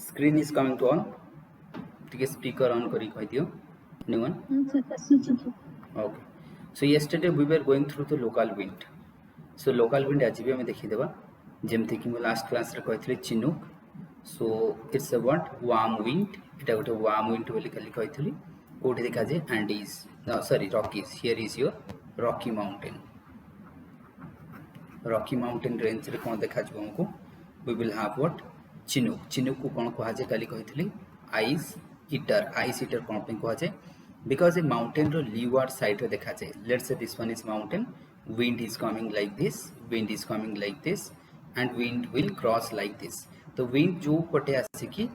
Screen is coming to on. Take a speaker on kari koi diyo. Anyone? Okay. So yesterday we were going through the local wind. So local wind आज भी हमें देखी देवा. जेमते कि मैं last class रे कही थी Chinook. So it's a what? Warm wind. इटा गोटे warm wind बोली खाली कही थी. कोटे देखा जे Andes. No, sorry, Rockies. Here is your Rocky Mountain. Rocky Mountain range रे कौन देखा जो हमको? We will have what? Chinook. Chinook को कौन कहा जे खाली कही थी? Ice eater. Ice eater कौन पे कहा जे? Because a mountain row leeward side रे देखा जे. Let's say this one is mountain. Wind is coming like this, wind is coming like this, and wind will cross like this. The wind जो पटे आसिकी,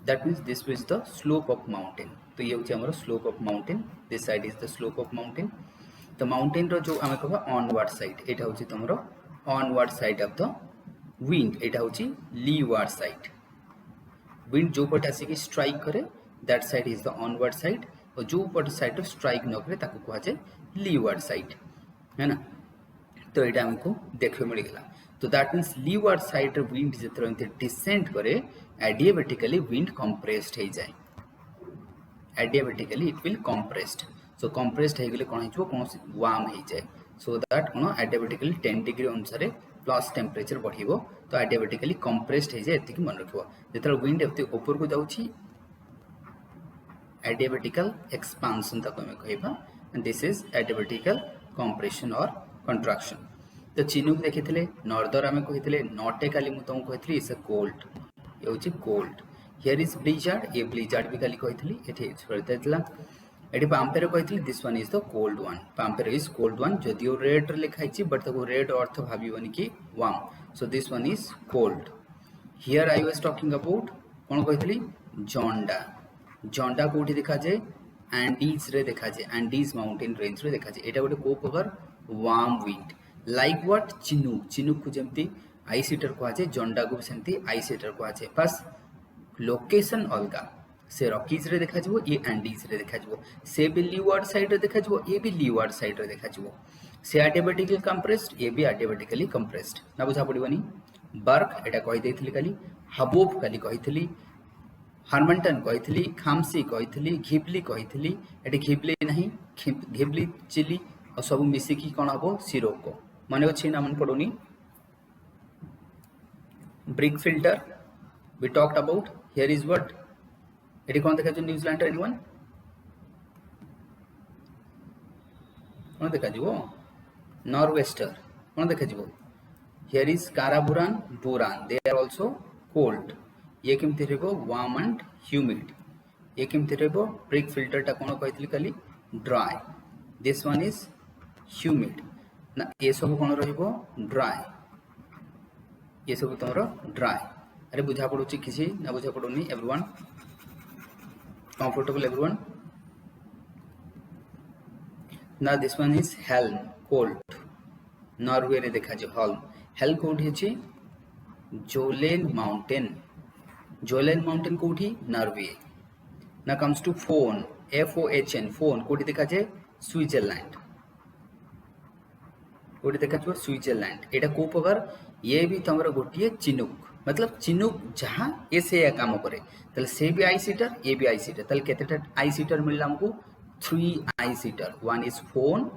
that means this is the slope of mountain. तो ये होची हमारा slope of mountain. This side is the slope of mountain. The mountain रो जो हमें कहा onward side. एटा होची तुम्हारा onward side of the wind. एटा होची leeward side. Wind जो पटे आसिकी strike करे, that side is the onward side. और जो पटे side strike न करे ताको कहा जाए leeward side. है ना? तो ये हमको देखने मिलेगा. तो that means leeward side wind जितने डिसेंट करे एडियाबेटिकली विंड कंप्रेस्ड हो जाए. Adiabatically it will compressed. So compressed हो गले कोन हिजो कोन वार्म हो जाए. So that cone adiabatically 10 degree अनुसार प्लस टेंपरेचर बढ़िबो. तो एडियाबेटिकली कंप्रेस्ड हो जाए. एतिक मन रखिबो. जेतरा विंड एते ऊपर को जाउची एडियाबेटिकल एक्सपांशन तक हम कहबा. And this is adiabatical compression or contraction. तो Chinook देखी थे नॉर्दर आमे कही थे नॉटे काली मु तुमको कही थी इज अ कोल्ड. ये होची कोल्ड. Here is blizzard. ये ब्लिजार्ड भी काली कही थी. एठी छोड़ते थला. एठी पाम्पेर कही थी this one is the cold one. Pampero is cold one. जदियो रेड लिखाई छी बट ताको रेड अर्थ भाबिबनी कि वार्म. So this one is cold. Here I was talking about कोन कही थी जोंडा. जोंडा कोठी देखा जाए एंडीज रे देखा जाए. एंडीज माउंटेन रेंज रे देखा जाए. एटा गोटे को प्रकार warm wind like what Chinook. Chinook को जेमती आइस हीटर को आजे. जोंडा को सेमती आइस हीटर को आजे. बस लोकेशन अलगा. से रॉकीज रे देखा जाबो. ये एंडीज रे देखा जाबो. से भी लीवार्ड साइड रे देखा जाबो. ये भी लीवार्ड साइड रे देखा जाबो. से एडियाबेटिकली कंप्रेस्ड. ये भी एडियाबेटिकली कंप्रेस्ड. ना बुझा पड़िबनी. बर्क एटा कहि देथिली खाली. हबोब खाली कहिथिली. हार्मंटन कही खामसी कही घिबली कही. एटी घिबली नहीं घिबली चिली और सब मिसिकी कौन हम सिरोको मन अच्छी ना मन पड़ोनी. Brickfielder we talked about. Here is what एटी कौन देखा न्यूजीलैंड. एनीवन कौन देखा नॉर्वेस्टर कौन देखा. Here is karaburan buran. They are also cold. ये केमती रहबो वार्म एंड ह्यूमिड. ये केमती रहबो ब्रिक फिल्टर टा कोन कहितली खाली dry. This one is humid ना. ये सब कोन रहबो ड्राई. ये सब तमरो ड्राई. अरे बुझा पड़ुची किसी ना बुझा पड़ुनी. एवरीवन कंफर्टेबल एवरीवन ना. This one is Helm cold. Norway रे देखा जे हेल्म. हेल्म कोड हेची जोलेन माउंटेन. जोलेन माउंटेन कोठी नॉर्वे. ना comes to foehn FOHN foehn कोठी देखा जाए स्विट्जरलैंड. कोठी देखा जाए स्विट्जरलैंड. एटा को प्रकार ये भी तमरा गोटिए चिनूक. मतलब चिनूक जहां ये से या काम करे तले से भी आइस हीटर. ये भी आइस हीटर. तले केतेटा आइस हीटर मिलला हमको 3 ice heater. One is phone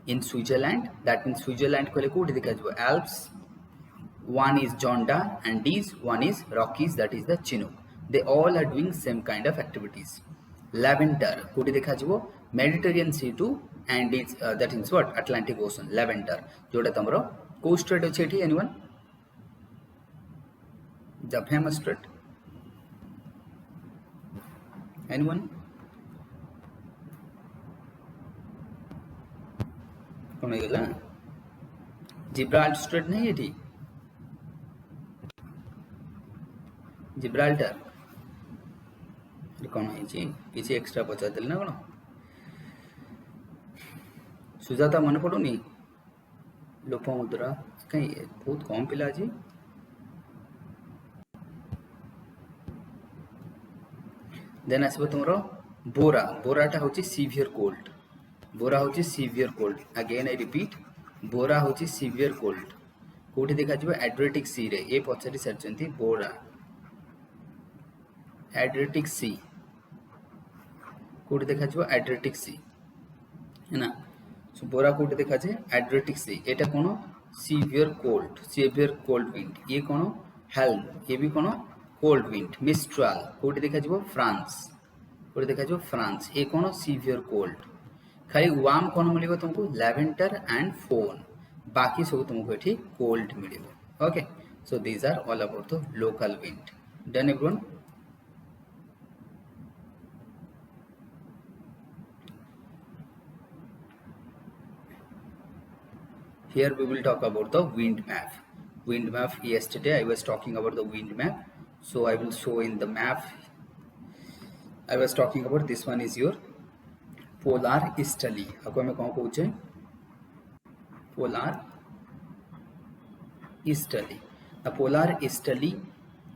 in Switzerland. That means Switzerland कोले कोठी देखा जाए Alps. One is Jonda and these one is Rockies, that is the Chinook. They all are doing same kind of activities. Lavender कोटी देखा जो Mediterranean Sea to and it's that is what Atlantic Ocean. Lavender जोड़ा तमरो coast strait अच्छे थी. anyone the famous strait anyone कौन है गला Gibraltar strait नहीं है थी. जिब्राल्टर कौन है किसी एक्स्ट्रा पचार देना कौन सुजाता मन पड़ुनी. लोपमुद्रा कहीं बहुत कम पिला आज. देन आसब तुम बोरा. बोराटा हूँ सीवियर कोल्ड. बोरा हूँ severe cold. Again I repeat bora हूँ सीवियर कोल्ड. कोठी देखा एड्रियाटिक सी रे. ये पचारि सारी बोरा एड्रियाटिक सी कोड देखा जो एड्रियाटिक सी है ना सो बोरा कोड देखा जे एड्रियाटिक सी एटा कोन सीवियर कोल्ड विंड ये कोन हेल्म ये भी कोन कोल्ड विंड मिस्ट्राल कोड देखा जो फ्रांस कोड देखा जो फ्रांस ये कोन सीवियर कोल्ड खाली वार्म कोन मिलिबो तुमको लैवेंडर एंड फोन बाकी सब तुमको एठी कोल्ड मिलिबो okay so these are all about the local wind done everyone here we will talk about the wind map yesterday I was talking about the wind map so I will show in the map I was talking about this one is your polar easterly आपको मैं कौन पूछे polar easterly the polar easterly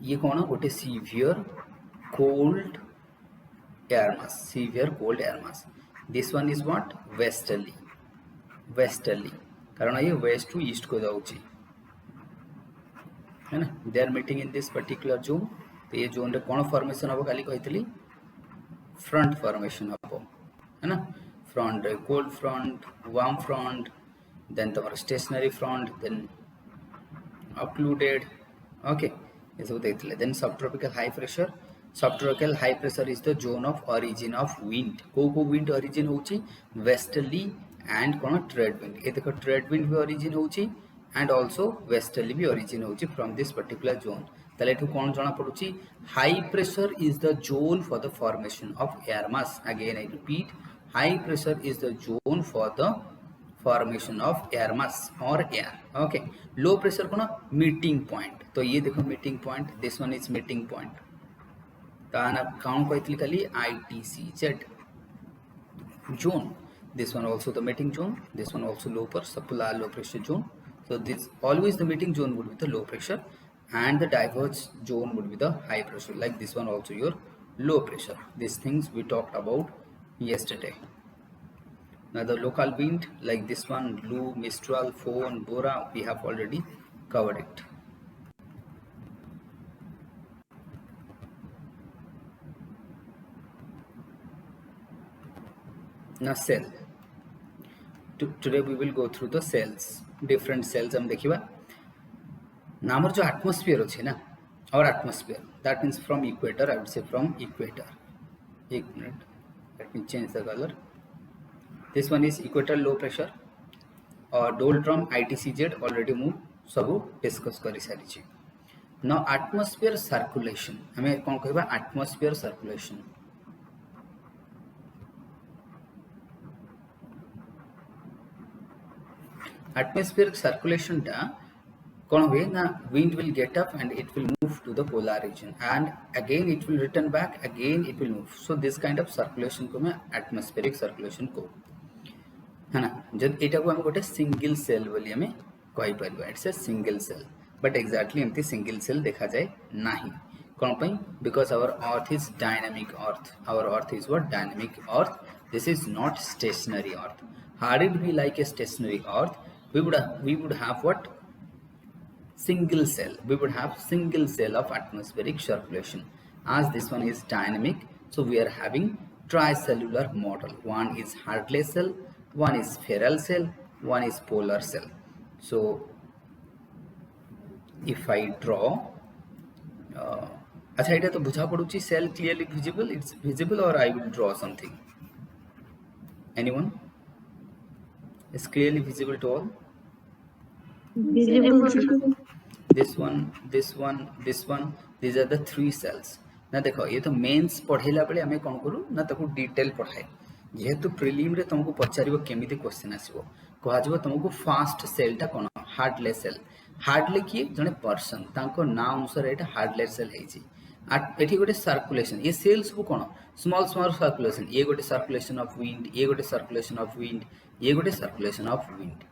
ये कौन है गोटे severe cold air mass this one is what westerly कारण ये वेस्ट टू ईस्ट को जाऊँगी है ना they are meeting in this particular zone तो ये जोन रे कौन फॉर्मेशन हम काली कही फ्रंट फॉर्मेशन हम है ना front cold front warm front then तुम stationary front then occluded okay ये सब देखते then subtropical high pressure is the zone of origin of wind को विंड ओरिजिन होची वेस्टर्ली एंड कौन ट्रेड विंड ये देखो ट्रेड विंड भी ओरिजिन होची एंड आल्सो वेस्टर्ली भी ओरिजिन होची फ्रॉम दिस पर्टिकुलर जोन तले एठू कौन जाना पड़ुची high pressure is the zone for the formation of air mass again I repeat high pressure is the zone for the formation of air mass और air okay low pressure कौन meeting point तो ये देखो meeting point this one is meeting point ताना कौन कहतली खाली ITCZ zone this one also the meeting zone this one also polar low pressure zone so this always the meeting zone would be the low pressure and the diverge zone would be the high pressure like this one also your low pressure these things we talked about yesterday now the local wind like this one Lu, Mistral, Fohn, Bora we have already covered it now cell today we will go through the cells different cells हम देखिबा नामर जो atmosphere अछि ना और atmosphere that means from equator I would say from equator एक minute let me change the color this one is equatorial low pressure और doldrum ITCZ already move सब discuss करि सारी छी now atmosphere circulation हमें कोन कहबा atmosphere circulation atmospheric circulation टा कौन हुए ना wind will get up and it will move to the polar region and again it will return back again it will move so this kind of circulation को मैं atmospheric circulation को है ना जब एटा को हम गोटे सिंगल सेल बोली हमें कहि परबा it's a single cell but exactly एमती सिंगल सेल देखा जाए नाही कौन पई because our earth is dynamic earth our earth is what dynamic earth this is not stationary earth had it be like a stationary earth we would have what single cell we would have single cell of atmospheric circulation as this one is dynamic so we are having tricellular model one is Hartley cell one is Ferrel cell one is polar cell so if I draw अच्छा एटा तो बुझा पड़ुची cell clearly visible it's visible or I will draw something anyone is clearly visible to all visible this one these are the three cells ना देखो ये तो mains पढ़ेला बेले हमें कोन करू ना ताको डिटेल पढ़ाए जेहेतु प्रीलिम रे तुमको पचारिबो केमिति क्वेश्चन आसीबो कहा जबो तुमको फास्ट सेल टा कोन हार्टले सेल हार्टले की जने पर्सन ताको ना अनुसार एटा हार्टले सेल हेची एठी गोटे सर्कुलेशन ये सेल्स को कोन स्मॉल सर्कुलेशन ये गोटे सर्कुलेशन ऑफ विंड ये गोटे सर्कुलेशन ऑफ विंड ये गोटे सर्कुलेशन ऑफ विंड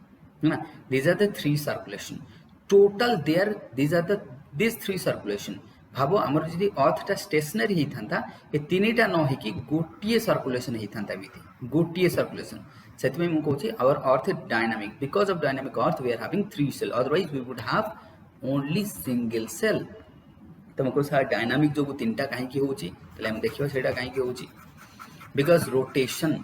है ना these are the three circulation total there these are the these three circulation भाबो हमर जदी अर्थ टा स्टेशनरी ही थांता ए तीनीटा न हे कि गोटिए सर्कुलेशन ही थांता बिति गोटिए सर्कुलेशन सेतमे मु कहूची our earth is dynamic because of dynamic earth we are having three cell otherwise we would have only single cell तुमको सा डायनामिक जो तीनटा कहीं होची तले हम देखियो सेटा कहीं होची बिकॉज रोटेशन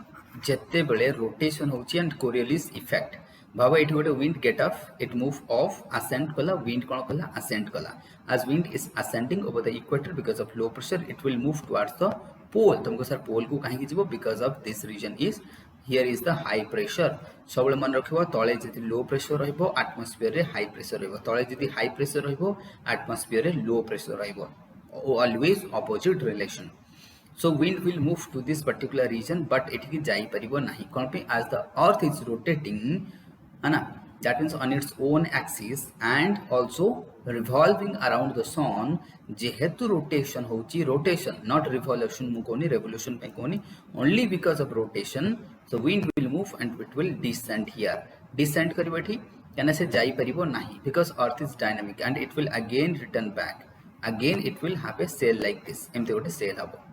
जिते बड़े रोटेशन होची एंड कोरियोलिस इफेक्ट भाव ये गोटे wind get of it move of ascend कला विंड कौन कला असेंड कला as wind is ascending over the equator because of low pressure it will move towards the pole तुमको सर पोल को कहीं जीवो because of this region is here is the high pressure सब मन रखिबो तळे जति लो प्रेशर रहइबो एटमॉस्फेयर रे हाई प्रेशर रहइबो तळे जति हाई प्रेशर रहइबो एटमॉस्फेयर रे लो प्रेशर रहइबो always opposite relation so wind will move to this particular region but it की जाई परिबो नाही कोन पे as the earth is rotating है ना that means on its own axis and also revolving around the sun जेहेतु rotation होची rotation not revolution मु कोनी revolution पे कोनी only because of rotation so wind will move and it will descend here descend करिबो एठी केना से जाई परिबो नाही because earth is dynamic and it will again return back again it will have a sail like this एमते गोटे sail हबो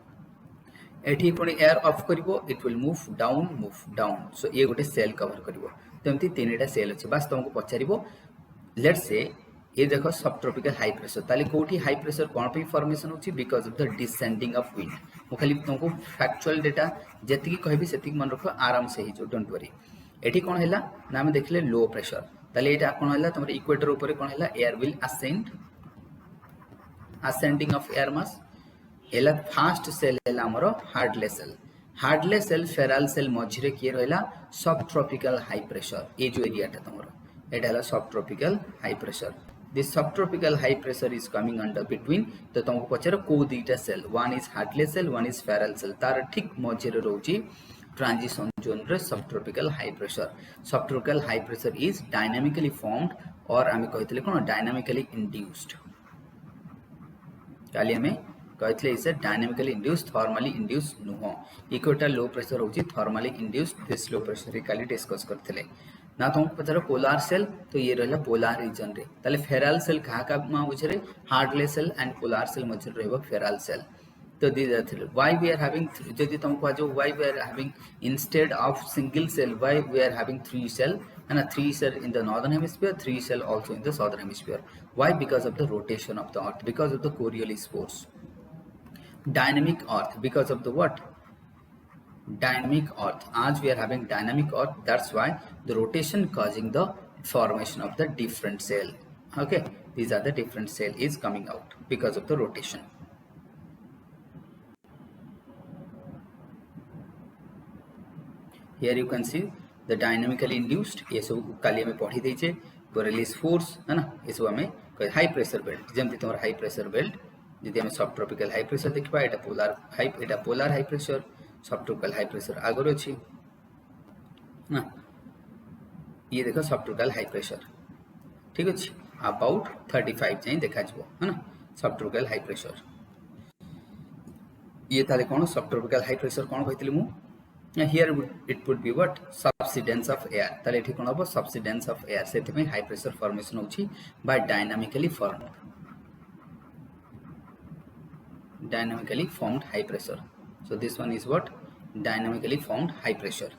एठी पुणी एयर ऑफ करिवो it will move down so ये गोटे सेल कवर करिवो तमती तीनटा सेल अछि बस तुमको पचारिवो लेट्स से ये देखो सब ट्रॉपिकल हाई प्रेशर ताले कोठी हाई प्रेशर कोन पे फॉर्मेशन होछि because of the descending of wind मो खाली तुमको फैक्चुअल डेटा जेतिकी कहबी सेतिकी मन रखो आराम से ही जो डोंट वरी एठी कोन हैला ना हम देखले लो प्रेशर ताले एटा कोन हैला तमरे इक्वेटर ऊपर कोन हैला air will ascending of air mass एला फास्ट सेल है हमरो हार्डलेस सेल फेराल सेल मझिरे किए रहला सब ट्रॉपिकल हाई प्रेशर ए जो एरिया ता तमरो एटा हला subtropical high pressure this subtropical high pressure is coming under between तो तुमको पचर को दीटा cell one is Hadley's cell one is Ferrel cell तार ठीक मझिरे रहउची ट्रांजिशन जोन रे subtropical high pressure is dynamically formed और आमे कहितले कोन डायनामिकली इंड्यूस्ड काली हमें कहते is dynamically induced thermally induced नुह इक्वेटर लो प्रेशर होची thermally induced this low pressure काली डिस्कस करथिले ना तुमको पचार पोलार सेल तो ये रहला पोलार रीजन रे ताले फेराल सेल कहा का मा बुझरे Hadley's cell and polar cell मझे रहबो फेराल सेल तो these are three why we are having जदी तुमको जो why we are having instead of single cell why we are having three cell and 3 cell in the northern hemisphere 3 cell also in the southern hemisphere why because of the rotation of the earth because of the Coriolis force dynamic earth because of the what dynamic earth as we are having dynamic earth that's why the rotation causing the formation of the different cell okay these are the different cell is coming out because of the rotation here you can see the dynamically induced ये सब काली में पढ़ी देचे Coriolis force है ना ये सब हमें high pressure belt जेमति तमर हाई प्रेशर बेल्ट जदि हम सब ट्रॉपिकल हाई प्रेशर देखबा एटा पोलार हाई प्रेशर सब ट्रॉपिकल हाई प्रेशर आगर अछि ना ये देखो सब ट्रॉपिकल हाई प्रेशर ठीक अछि अबाउट 35 जाई देखा जबो है ना सब ट्रॉपिकल हाई प्रेशर ये ताले कोन सब ट्रॉपिकल हाई प्रेशर कोन कहितली मु here it would be what subsidence of air ताले एठी कोन हबो subsidence of air सेति में हाई प्रेशर फॉर्मेशन होछि by dynamically formed high pressure so this one is what dynamically formed high pressure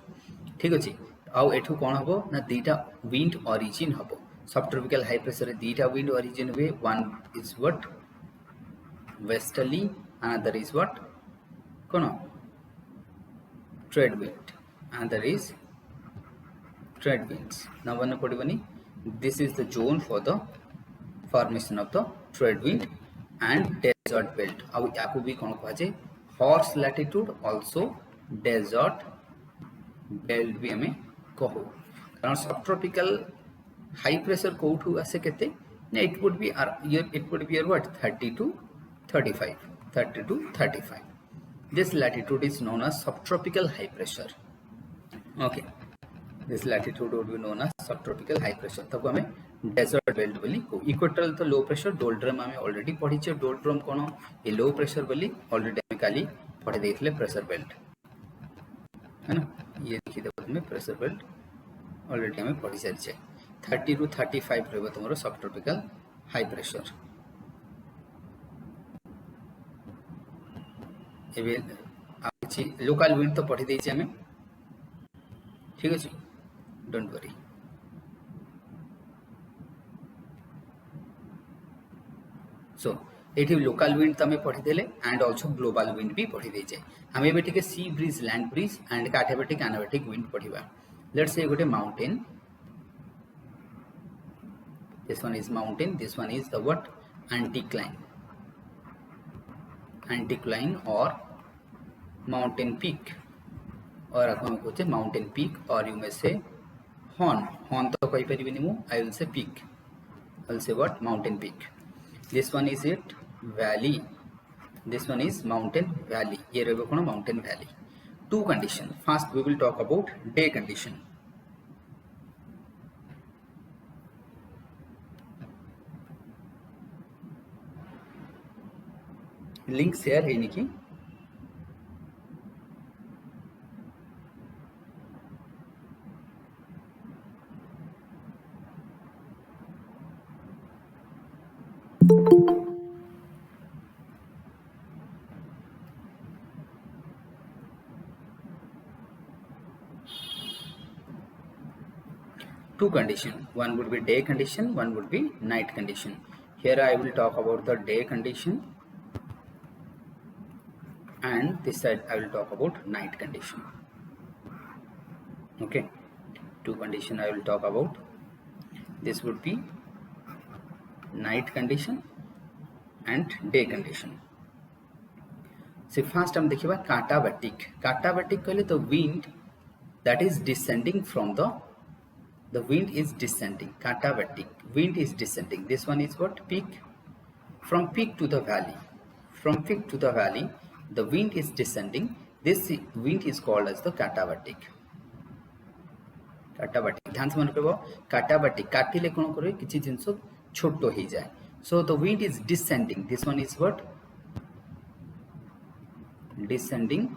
ठीक अछि आउ एठु कोन हबो ना दीटा wind origin हबो subtropical high pressure दीटा wind origin way one is what westerly another is what cone trade wind and there is trade winds now one podibani this is the zone for the formation of the trade wind and desert belt au yaku bi kon kha je horse latitude also desert belt bi hame kahu karan subtropical high pressure kouthu ase kete it would be your what 30 to 35 this latitude is known as subtropical high pressure okay this latitude would be known as subtropical high pressure तब हमें desert belt बोली को equatorial तो low pressure doldrum हमें already पढ़ी छे doldrum कोन ये low pressure बोली ऑलरेडी हमें काली पढ़े देथिले प्रेशर बेल्ट है ना ये देखि देखो हमें प्रेशर बेल्ट ऑलरेडी हमें पढ़ी सारी छे 30 to 35 रहबो तमरो subtropical high pressure एबे आछि लोकल विंड तो पढ़ी देछि हमें ठीक अछि डोंट वरी so ये लोकल विंड तो पढ़ी देले एंड ऑल्सो ग्लोबल विंड भी पढ़ी देजे हमें भी ठीक sea breeze land breeze and katabatic anabatic wind पढ़िबा लेट्स से गोटे mountain this one is mountain this one is the what anticline or mountain peak और आपण कहते माउंटेन पीक और यू मे से हॉर्न तो कहि परिबिनी मु I will say peak I will say what mountain peak. This one is it valley. This one is mountain valley. ये रहेगा कौन mountain valley. Two condition. First we will talk about day condition. Link share है निकी. Two condition, one would be day condition, one would be night condition. Here I will talk about the day condition and this side I will talk about night condition. Okay, two condition I will talk about. This would be night condition and day condition. So first हम देखिबा katabatic. Katabatic कहले तो wind that is descending from the wind is descending. Katabatic wind is descending. This one is what peak. From peak to the valley. From peak to the valley, the wind is descending. This wind is called as the katabatic. Katabatic. ध्यान से मन करबो katabatic. काटिले कोन करे किछि जिंस छोटो ही जाए. So the wind is descending. This one is what? Descending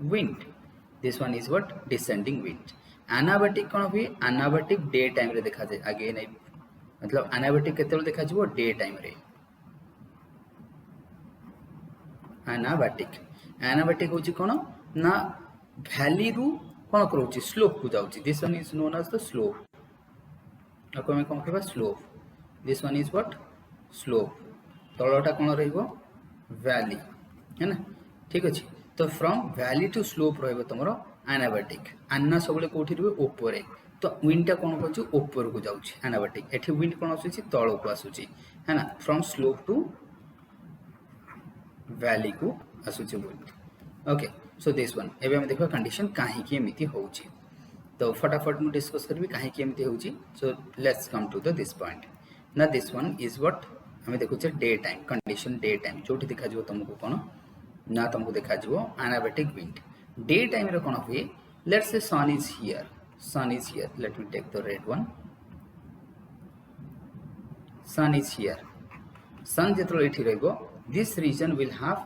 wind. This one is what? Descending wind. Anabatic कौन हुए anabatic डे टाइम रे देखा जाए आगे नहीं मतलब anabatic केतेल देखा जिवो डे टाइम रे anabatic होची कोन ना वैली रु कोन करूची स्लोप को जाउची this one is known as the slope ako me कोन कहबा slope this one is what slope तळटा कोन रहइबो वैली है ना ठीक अछि तो फ्रॉम वैली टू स्लोप रहइबो तमरो anabatic अन्ना सबले कोठी रहे ऊपर तो विंड टा कोन कहछु ऊपर को जाउछि anabatic एठी विंड कोन आसुछि तळ को आसुछि है ना फ्रॉम स्लोप टू वैली को आसुछि wind okay so this one एबे हम देखबा कंडीशन काहे की एमिति होउछि तो फटाफट मु डिस्कस करबी काहे की एमिति होउछि so let's come to the this point ना दिस वन इज व्हाट हम देखुछे daytime condition daytime जोठी देखा जिवो तुमको कोन ना तुमको देखा जिवो anabatic wind day time रे कोन हुए let's say sun is here let me take the red one sun is here sun jetro ethi रहइबो this region will have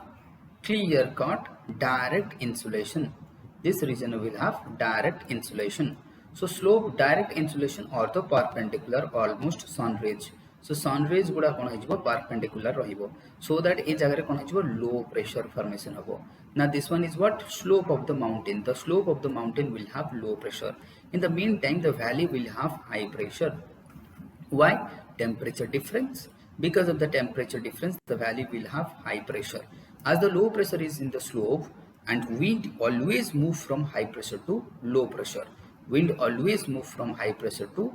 clear cut direct insolation this region will have direct insolation so slope direct insolation or the perpendicular almost sun rays so sun rays गुडा cone हिजबो perpendicular रहिबो so that ए जगह रे कोन हिजबो low pressure formation हबो now this one is what slope of the mountain the slope of the mountain will have low pressure in the meantime the valley will have high pressure why temperature difference because of the temperature difference the valley will have high pressure as the low pressure is in the slope and wind always move from high pressure to low pressure wind always move from high pressure to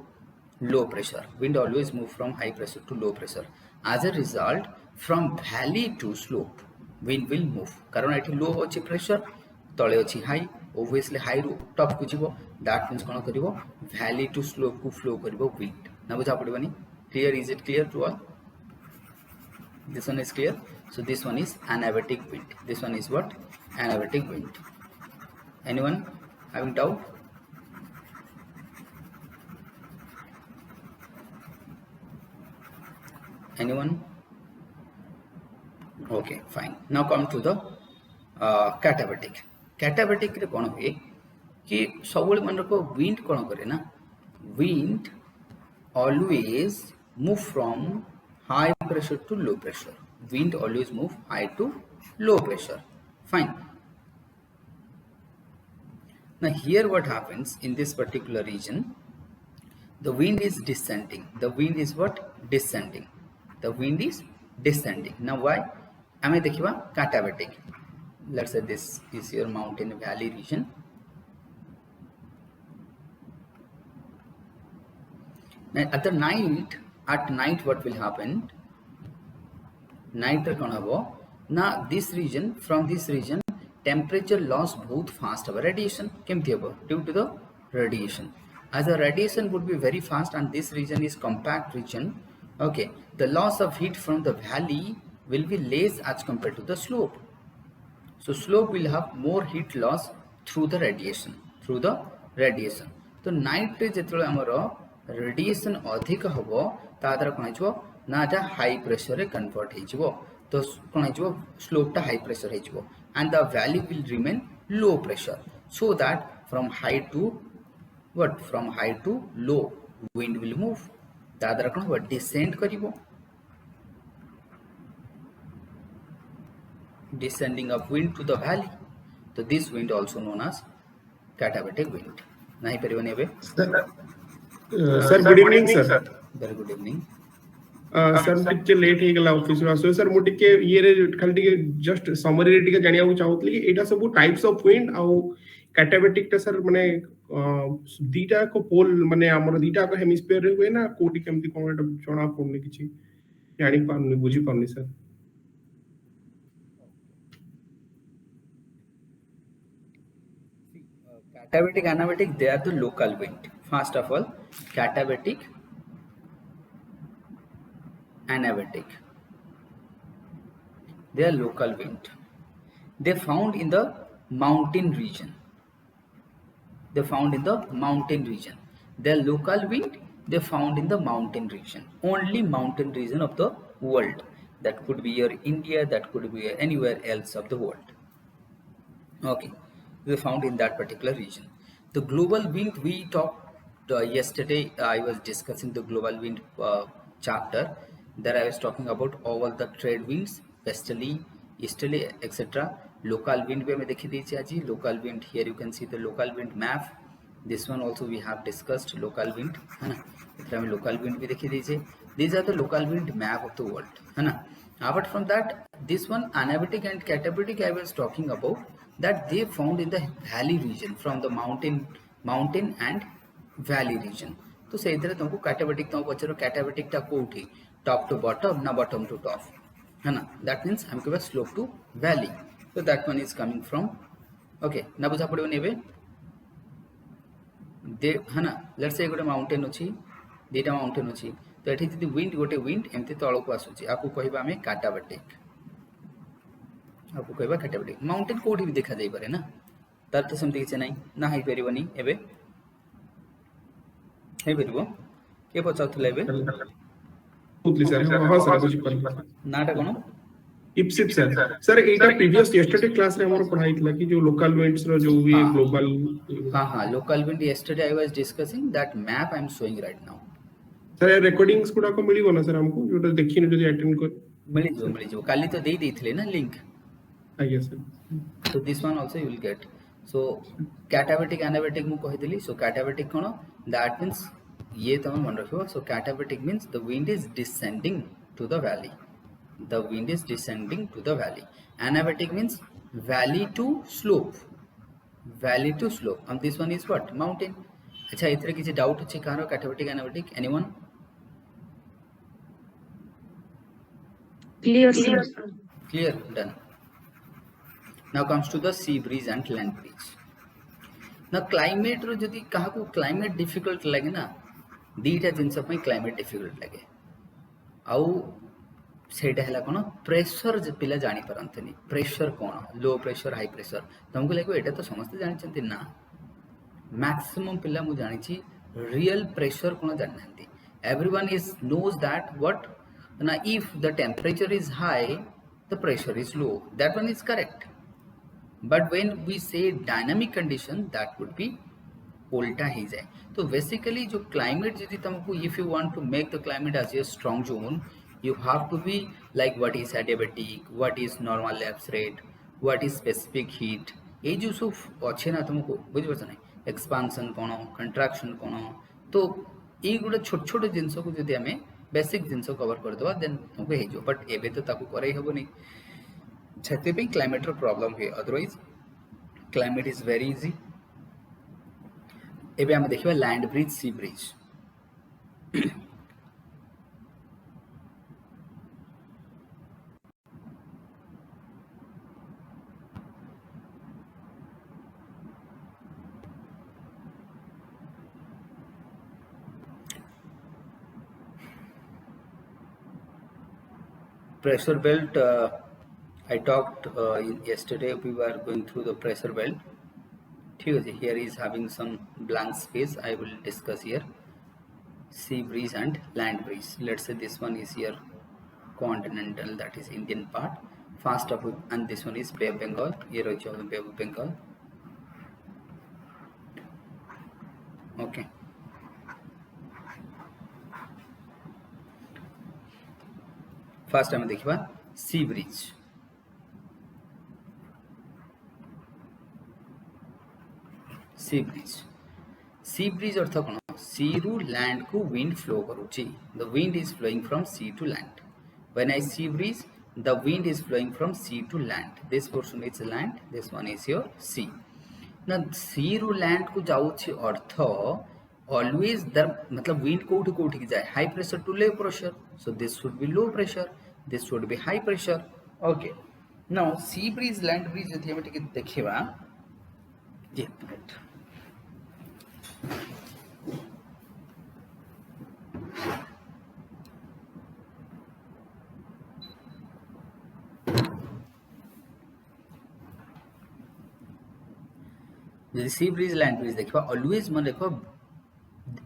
low pressure wind always move from high pressure to low pressure as a result from valley to slope wind will move कारण एठी लो अछि pressure तळे अछि high obviously high रु top को जिवो that means कोन करिवो वैली टू स्लोप को फ्लो करिवो विंड ना बुझा पड़बनी clear is it clear to all this one is clear so this one is anabatic wind this one is what anabatic wind anyone having doubt anyone okay fine now come to the katabatic रे कोन होए कि सबले मन रखो wind कोन करे ना wind always move from high pressure to low pressure wind always move high to low pressure fine now here what happens in this particular region the wind is descending the wind is what descending the wind is descending. Now why? आमे देखिबा katabatic. Let's say this is your mountain valley region. Now at night what will happen? Night रे कौन हबो ना this region, from this region temperature loss बहुत fast हबो. Radiation केमती हबो due to the radiation. As the radiation would be very fast and this region is compact region, okay, the loss of heat from the valley will be less as compared to the slope. So slope will have more heat loss through the radiation. तो night रे जेतले हमरो radiation अधिक हबो ता द्वारा कोन हिजबो ना जा हाई प्रेशर रे कन्वर्ट हिजबो. तो कोन हिजबो स्लोप टा हाई प्रेशर हिजबो and the valley will remain low pressure, so that from high to low wind will move. ता द्वारा कोन हबो descend करिवो. Descending of wind to the valley. So this wind also known as katabatic wind. Nahi परिवने एबे. Sir, good evening, sir. Very good evening. Sir, टिके late हे गला office में आसो sir. मु टिके ये रे खाली टिके जस्ट समरी रे टिके जानिया को चाहतली कि एटा सब टाइप्स ऑफ विंड आउ कैटाबेटिक टा सर माने दीटा को पोल माने हमर दीटा को हेमिस्फीयर रे हुए ना कोटी केमती कोन एटा जणा पड़ने किछि जानि पाउनी बुझी पाउनी sir. Katabatic, anabatic, they are the local wind. First of all, katabatic, anabatic, they are local wind. They found in the mountain region. They are local wind. They found in the mountain region. Only mountain region of the world. That could be your India. That could be anywhere else of the world. Okay. They found in that particular region. The global wind we talked yesterday. I was discussing the global wind chapter. There I was talking about all the trade winds, westerly, easterly, etc. Local wind पे मैं देखी दीजिए आज local wind. Here you can see the local wind map. This one also we have discussed local wind, है ना. इधर हमें local wind भी देखी दीजिए. These are the local wind map of the world, है ना. Apart from that, this one anabatic and katabatic I was talking about, that they found in the valley region, from the mountain and valley region. तो से इधर तुमको katabatic तुमको बच्चों katabatic टा कोठी top to bottom ना bottom to top, है ना. That means हमके पास slope to valley. So that one is coming from, okay, ना बुझा पड़े नेबे दे, है ना. Let's say गोटे माउंटेन अछि, दीटा माउंटेन अछि, तो एठी जदि विंड गोटे विंड एमती तळको आसुची, आपको कहबा हमें katabatic. आपको कहबा katabatic. माउंटेन कोठी भी देखा जाई पारे ना, तार तो समथि किछ नाही ना हाई परिबनी एबे हे परिबो के पचाउथले एबे उतली सर. हां सर बुझी पानी नाटा कोन इप्सिप सर. सर एटा प्रीवियस यस्टरडे क्लास रे हमर पढ़ाई थला कि जो लोकल विंड्स रो जो भी ग्लोबल. हां local wind yesterday I was discussing that map I am showing right now. Sir recordings गुडा को मिली बना सर हमको जोटा देखिन जदी अटेंड कर मिली जो काली तो देई देथिले ना लिंक. आज्ञा sir. So this one also you will get. So katabatic anabatic मु कहि देली. So katabatic cone, that means ये तुम मन रखियो. So katabatic means the wind is descending to the valley. Anabatic means valley to slope. And this one is what? Mountain. अच्छा इतरे किसी doubt अछि कारो katabatic anabatic? Anyone? Clear, sir. Clear, done. Now comes to the sea breeze and land breeze. Now climate रो जदि कहा को climate difficult लगे ना, दीटा जिनस पई climate difficult लगे. आउ सेटा हला कोन प्रेशर जे पिला जानि परंतनी. प्रेशर कोन, लो प्रेशर हाई प्रेशर तुमको लागो एटा तो समस्त जानि छथि ना. मैक्सिमम पिला मु जानि छी रियल प्रेशर कोन जानि नथि. Everyone knows that what na if the temperature is high the pressure is low. That one is correct. But when we say dynamic condition, that would be उल्टा ही जाए. तो बेसिकली जो climate यदि तुमको, if you want to make the climate as a strong zone, you have to be like what is adiabatic, what is normal lapse rate, what is specific heat. ये जो सब अच्छे ना तुमको बुझ पड़ता नहीं. एक्सपांशन कौन, कंट्राक्शन कौन, तो ये गुड़ा छोट छोट जिनस को यदि हमें बेसिक जिनस कवर करदे देन तुमको हो बट एबे तो ताकू करई हबनी छते पे क्लाइमेट रो प्रॉब्लम हुए otherwise climate is very easy एबे हम देखिबा land breeze sea breeze pressure belt I talked yesterday we were going through the pressure belt here is having some blank space I will discuss here sea breeze and land breeze let's say this one is here continental that is Indian part fast up and this one is Bay of Bengal here also Bay of Bengal okay first ଆମେ ଦେଖିବା सी bridge sea bridge अर्थ कौन सी रु land को wind flow करूची the wind is flowing from sea to land when I sea breeze the wind is flowing from sea to land this portion is land this one is your sea ना sea रु land को जाउची अर्थ always the मतलब wind कोठी कोठी की जाए high pressure to low pressure so this should be low pressure this should be high pressure okay now sea breeze land breeze यदि हम टिके देखिबा एक मिनट यदि sea breeze land breeze देखिबा always मन देखो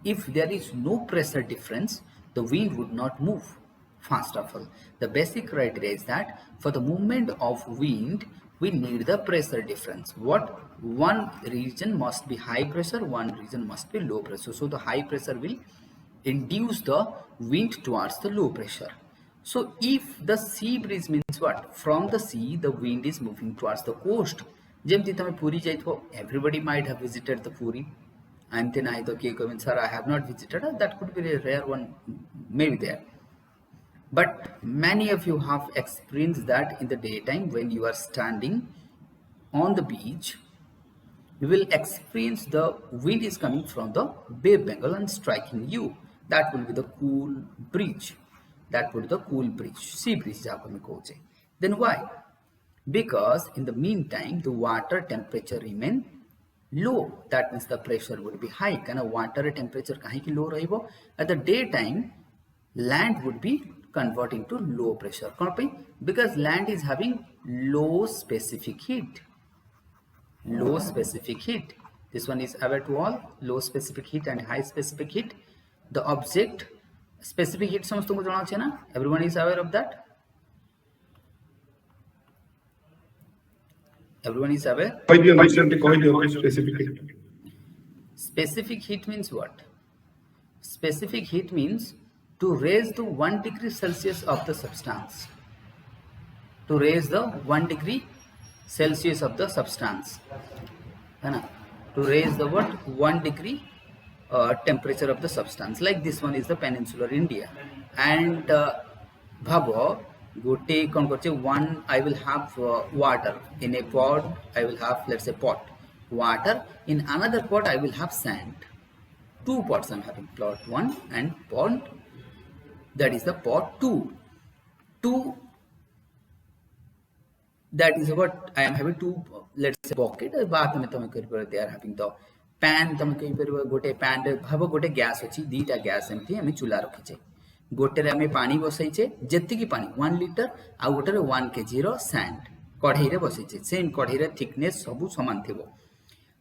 if there is no pressure difference the wind would not move fast of all the basic criteria is that for the movement of wind we need the pressure difference what one region must be high pressure one region must be low pressure so the high pressure will induce the wind towards the low pressure so if the sea breeze means what from the sea the wind is moving towards the coast jemti tame puri jaitho everybody might have visited the puri and then I thought, okay, sir, I have not visited. That could be a rare one, maybe there. But many of you have experienced that in the daytime when you are standing on the beach, you will experience the wind is coming from the Bay of Bengal and striking you. That will be the cool breeze. That would be the cool breeze, sea breeze. Then why? Because in the meantime, the water temperature remain low, that means the pressure would be high kana water temperature kahi ki low rahibo at the daytime land would be converting to low pressure because land is having low specific heat this one is aware to all low specific heat and high specific heat the object specific heat समस्तको जଣା छै ना everyone is aware of that everyone is aware specific heat means what specific heat means to raise the 1 degree Celsius of the substance to raise the 1 degree Celsius of the substance to raise the what 1 degree temperature of the substance like this one is the peninsular India and bhavo gote kon korche one I will have water in a pot I will have let's say pot water in another pot I will have sand two pots I'm having pot 1 and pot that is the pot 2 that is what I am having two let's say bucket baat mein tame kari par they are having the pan tame kari par gote pan bhavo gote gas achi dita gas emti ame chula rakhiche गोटे आम पानी बसईचे जी पानी 1 litre आ गोटे 1 kg रो sand कढ़ई रे बसईचे same कढ़ई रे thickness सब समान थिबो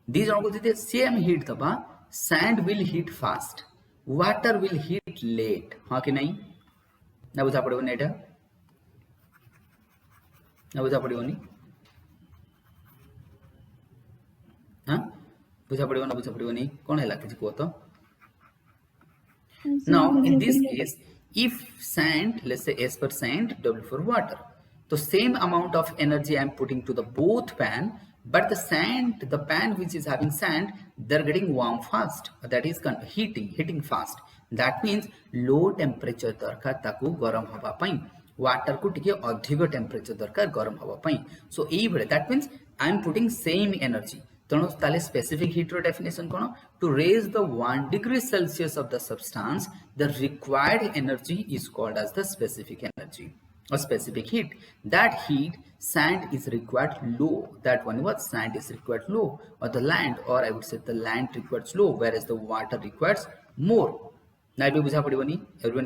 दी जन को जदि सेम हीट दबा sand will heat fast water will heat late हां कि नहीं ना बुझा पड़बो एटा ना बुझा पड़बोनी हां बुझा पड़बो ना बुझा पड़बोनी कोन हैला कि को तो now in this case if sand let's say S per sand W for water so same amount of energy I am putting to the both pan but the sand the pan which is having sand they're getting warm fast, that is heating fast. That means low temperature दरकार ताकू गरम हवा पाई, water को टिके अधिक temperature दरकार गरम हवा पाई. So एई भले that means I am putting same energy. तेणु ताले specific heat row definition cone, to raise the 1 degree Celsius of the substance, the required energy is called as the specific energy or specific heat. That heat, sand is required low. That one was sand is required low, or the land, or I would say the land requires low, whereas the water requires more. Now, everyone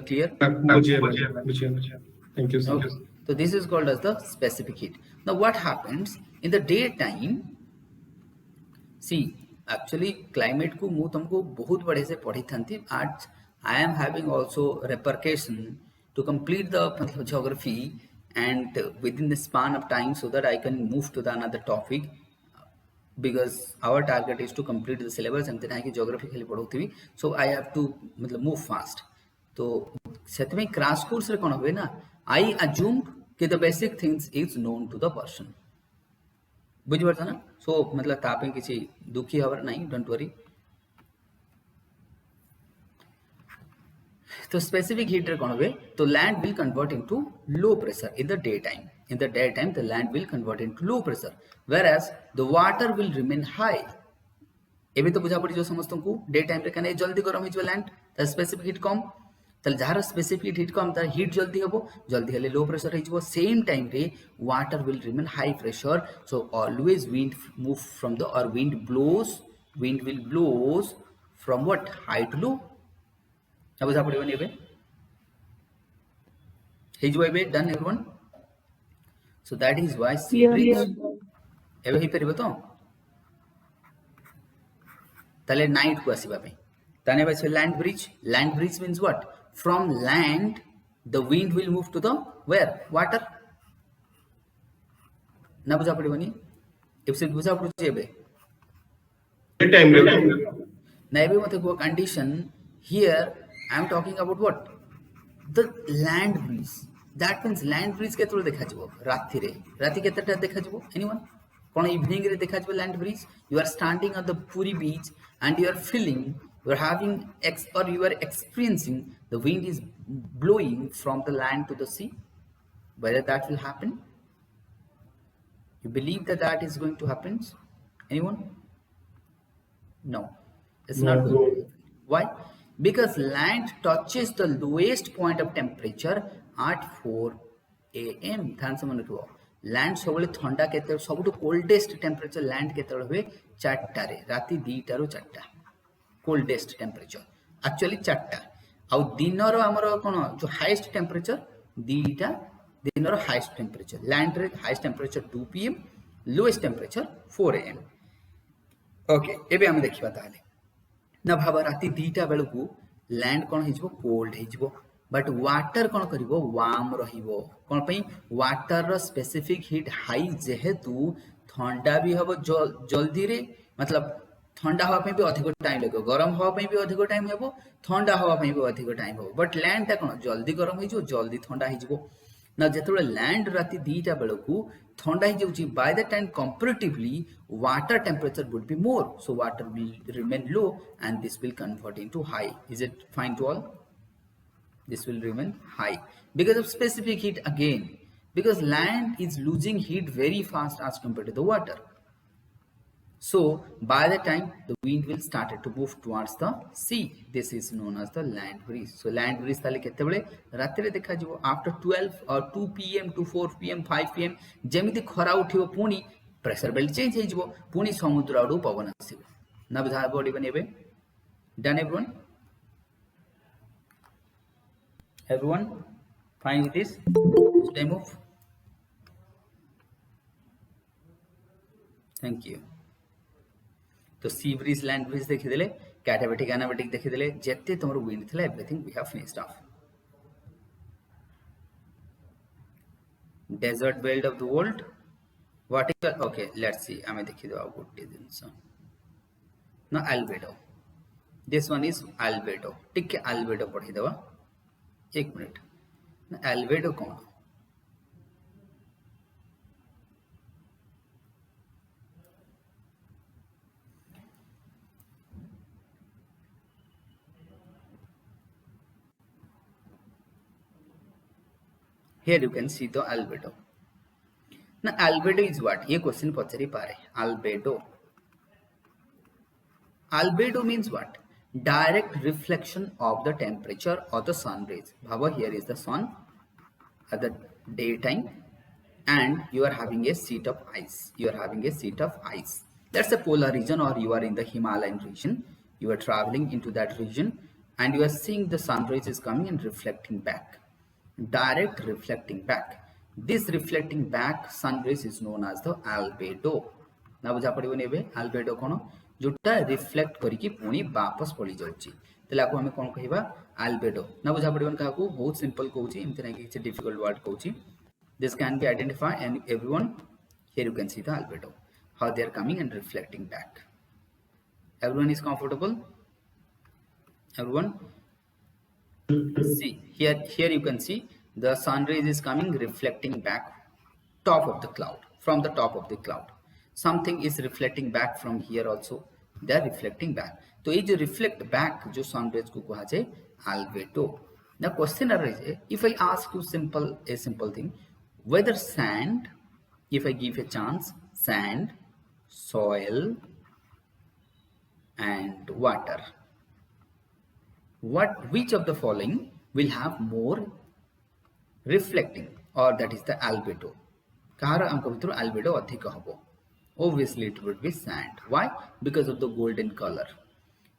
clear? Thank you, sir. Okay. So this is called as the specific heat. Now, what happens in the daytime? See, actually, climate को मु तुमको बहुत बड़े से पढ़ी थी. आज I am having also repercussion to complete the geography and within the span of time, so that I can move to the another topic, because our target is to complete the syllabus and then I can geography खाली पढ़ोती, so I have to मतलब move fast. तो set में crash course रे कौन हुए ना, I assumed कि the basic things is known to the person. बुझ पड़ता ना? So मतलब तापें किसी दुखी हवर नहीं, don't worry. तो specific heat रे कौन हुए, तो land will convert into low pressure in the daytime. In the daytime, the land will convert into low pressure, whereas the water will remain high. एबे तो बुझा पड़ी जो समस्त को डे टाइम रे कने जल्दी गरम हो लैंड, त स्पेसिफिक हीट कम, तल जार स्पेसिफिक हीट कम तार हीट जल्दी हबो, जल्दी हेले लो प्रेशर हो, सेम टाइम रे water will remain high pressure. So always wind move from the, और wind will blows from what, high to low. अब बुझा पड़िबनी एबे हे जो एबे done everyone. So that is why sea breeze एबे ही परिबो तो ताले नाइट को आसीबा पे ताने बासे land breeze means what, from land the wind will move to the where, water. ना बुझा पड़िबनी एबसे बुझा पड़ुचे एबे टाइम रे ना एबे मते को condition here I am talking about what, the land breeze. That means land breeze केतरो देखा जबो राति रे, राति केतटा देखा जबो एनीवन कोन इवनिंग रे देखा जबो land breeze. You are standing on the Puri beach and you are feeling, you are having or you are experiencing the wind is blowing from the land to the sea. Whether that will happen, you believe that that is going to happen? Anyone? No, it's not going to happen. Why? Because land touches the lowest point of temperature at 4 AM. ध्यान से मन रखो, land सब ठंडा केते सबुठ coldest temperature land केते हुए 4टा रे, राति 2टा रु 4टा कोल्डेस्ट टेम्परेचर एक्चुअली 4टा. आउ दिनर हमर कोन जो हाईएस्ट टेम्परेचर 2टा, दिनर हाईएस्ट टेम्परेचर लैंड रे highest temperature 2 PM, lowest temperature 4 AM. Okay एबे हम देखिबा ताले ना भाव राति 2टा बेल को लैंड कोन हिजबो, कोल्ड हिजबो, बट वाटर कौन करिवो, वार्म रहिवो. कौन पई, वाटर रो स्पेसिफिक हीट हाई जेहेतु ठंडा भी हबो जल्दी रे, मतलब ठंडा हवा पे भी अधिक टाइम लगो, गरम हवा पे भी अधिक टाइम हेबो, ठंडा हवा पे भी अधिक टाइम हेबो. बट लैंड ता कोन जल्दी गरम हिजो, जल्दी ठंडा हिजबो ना. जेतबे लैंड राति 2टा बेलकू ठंडा ही जाउची, by the time comparatively water temperature would be more, so water will remain low and this will convert into high. Is it fine to all? This will remain high because of specific heat again, because land is losing heat very fast as compared to the water. So by the time the wind will start to move towards the sea, this is known as the land breeze. So land breeze tale kete bele rati re dekha jibo after 12 or 2 PM to 4 PM 5 PM जेमिति खरा उठिबो, पुनी pressure belt change हे जिवो, पुनी समुद्र आडू पवन आसीबो ना. बुझा body बनेबे. Done everyone? Everyone fine with this? Should I move? Thank you. तो सी ब्रिज लैंड ब्रिज देखि देले, कैटाबेटिक एनाबेटिक देखि देले, जेते तमर विंड थिला everything we have finished off. Desert belt of the world what is, okay let's see. आमे देखि दो गुड दिनस ना. Albedo, this one is albedo. ठीक है, अल्बेडो पढ़ी देवा. एक मिनट ना. एल्वेडो कौन, here you can see the albedo. Now albedo is what? ये question पचरी पारे. Albedo means what? Direct reflection of the temperature or the sun rays. Bhava, here is the sun at the daytime and you are having a sheet of ice. That's a polar region, or you are in the Himalayan region. You are traveling into that region and you are seeing the sun rays is coming and reflecting back. Direct reflecting back. This reflecting back sun rays is known as the albedo. ना बुझा पड़िबो नेबे albedo कोन जोटा reflect करिकी पुनी वापस पड़ी जाउची तले आको हमें कोन कहिबा albedo. ना बुझा पड़िबन काकू बहुत सिंपल कहूची एमते नै कि डिफिकल्ट वर्ड कहूची. This can be identified and everyone here you can see the albedo, how they are coming and reflecting back. Everyone is comfortable? Everyone? See here you can see the sun rays is coming reflecting back top of the cloud, from the top of the cloud. Something is reflecting back from here also. They are reflecting back. तो ये जो reflect back जो sun rays को कहा जाए albedo. Now question arises, if I ask you a simple thing, whether sand, if I give a chance, sand, soil and water, which of the following will have more reflecting, or that is the albedo? Kahara amka vitru albedo adhika habo? Obviously it would be sand. Why? Because of the golden color.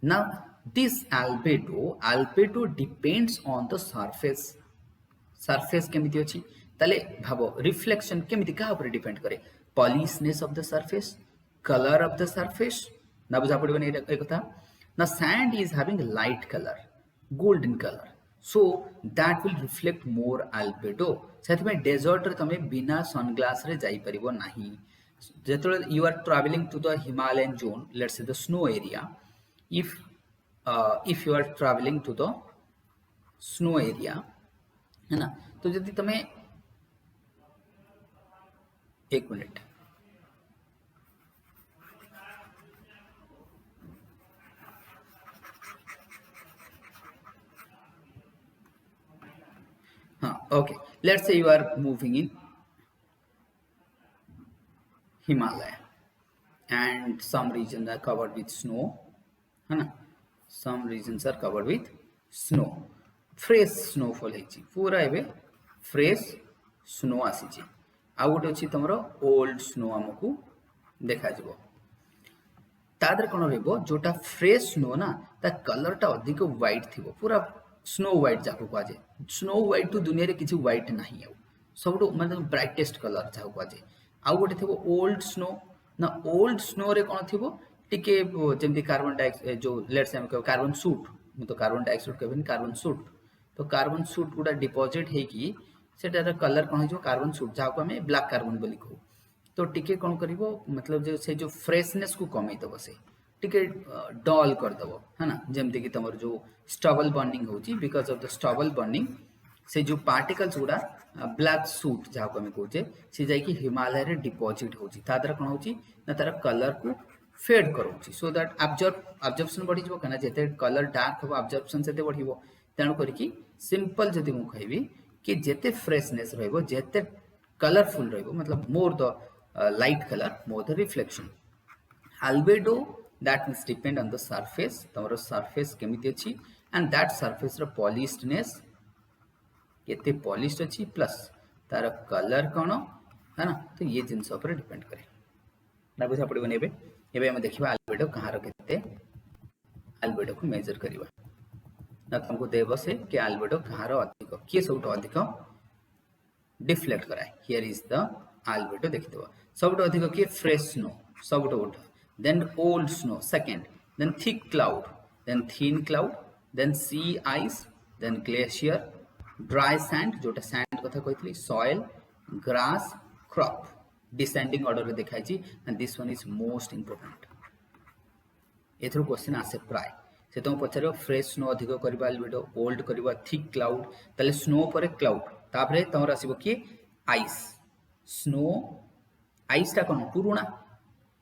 Now this albedo depends on the surface. Surface केमिति अछि तले भाबो reflection केमिति का ऊपर depend करे? Polishness of the surface, colour of the surface. ना बुझा पड़बे ए कथा. Now sand is having light color, golden color, so that will reflect more albedo. Seth में डेजर्ट रे तमे बिना सनग्लास रे जाई परिबो नाही. जेतले you are traveling to the Himalayan zone, let's say the snow area, if you are traveling to the snow area है ना, तो यदि तमे एक मिनट हाँ okay, let's say you are moving in Himalaya and some regions are covered with snow है ना, some regions are covered with snow. Fresh snowfall है पूरा एबे फ्रेश स्नो आसी. आउ गोटे अच्छी तुम ओल्ड स्नो आमको देखा जीवो. तादर कौन रहबो जोटा फ्रेश स्नो ना ता कलर टा अधिक व्हाइट थिबो, पूरा स्नो व्हाइट जाको कहा जाए. स्नो व्हाइट तो दुनिया रे किछि व्हाइट नाही आउ सबटो मतलब ब्राइटेस्ट कलर जाको कहा जाए. आउ गोटे थिबो ओल्ड स्नो ना, ओल्ड स्नो रे कोन थिबो टिके जेमति कार्बन डाइऑक्साइड जो लेट्स हम कार्बन सूट, मु तो कार्बन डाइऑक्साइड कहबेन कार्बन सूट, तो कार्बन सूट गुडा डिपॉजिट है कि सेटार कलर कौन हो कार्बन सूट जहाँ को हमें ब्लैक कार्बन बोली कहू. तो टिके कौन करिवो मतलब जो से जो फ्रेशनेस को कमी दबो, से टिके डल कर दबो है ना. जेमति कि तमर जो स्टबल बर्निंग होची, because of the stubble burning से जो पार्टिकल्स गुडा ब्लैक सूट जहाँ को हमें कहूचे से जाई कि हिमालय रे डिपॉजिट होची. तादर कौन होची ना तार कलर को फेड करोची, सो दैट ऑब्जर्वेशन बढ़ी जो कना जेते कलर डार्क हो ऑब्जर्वेशन सेते बढ़िबो. तेणु करिकी सिंपल जदि मु कहबी कि जेते फ्रेशनेस रहइबो, जेते कलरफुल रहइबो, मतलब more the light colour more the reflection. albedo that will depend on the surface, तमरो surface केमिति अछि and that surface रो polishedness केते polished अछि प्लस तार कलर कोन है ना. तो ये जिंस ऊपर डिपेंड करे. ना बुझा पड़िबो नेबे एबे हम देखिबा albedo कहार केते albedo को मेजर करिबा. ना तुमको देव से कि albedo कहार अधिक किए सबटो अधिक डिफ्लेक्ट कराए. हियर इज द albedo देखिदबो सबटो अधिक किए फ्रेश स्नो सबटो उठ, then old snow second, then thick cloud, then thin cloud, then sea ice, then glacier, dry sand जोटा सैंड कथा कहथली, soil, grass, crop. Descending order रे देखाई छी and this one is most important. एथरो question आसे प्राय से तुम पचार फ्रेश स्नो अधिक करबा albedo, ओल्ड करबा थिक क्लाउड, ताले स्नो पर क्लाउड, तापरे तमर आसीबो कि आइस. स्नो आइस टा कोन पुरुणा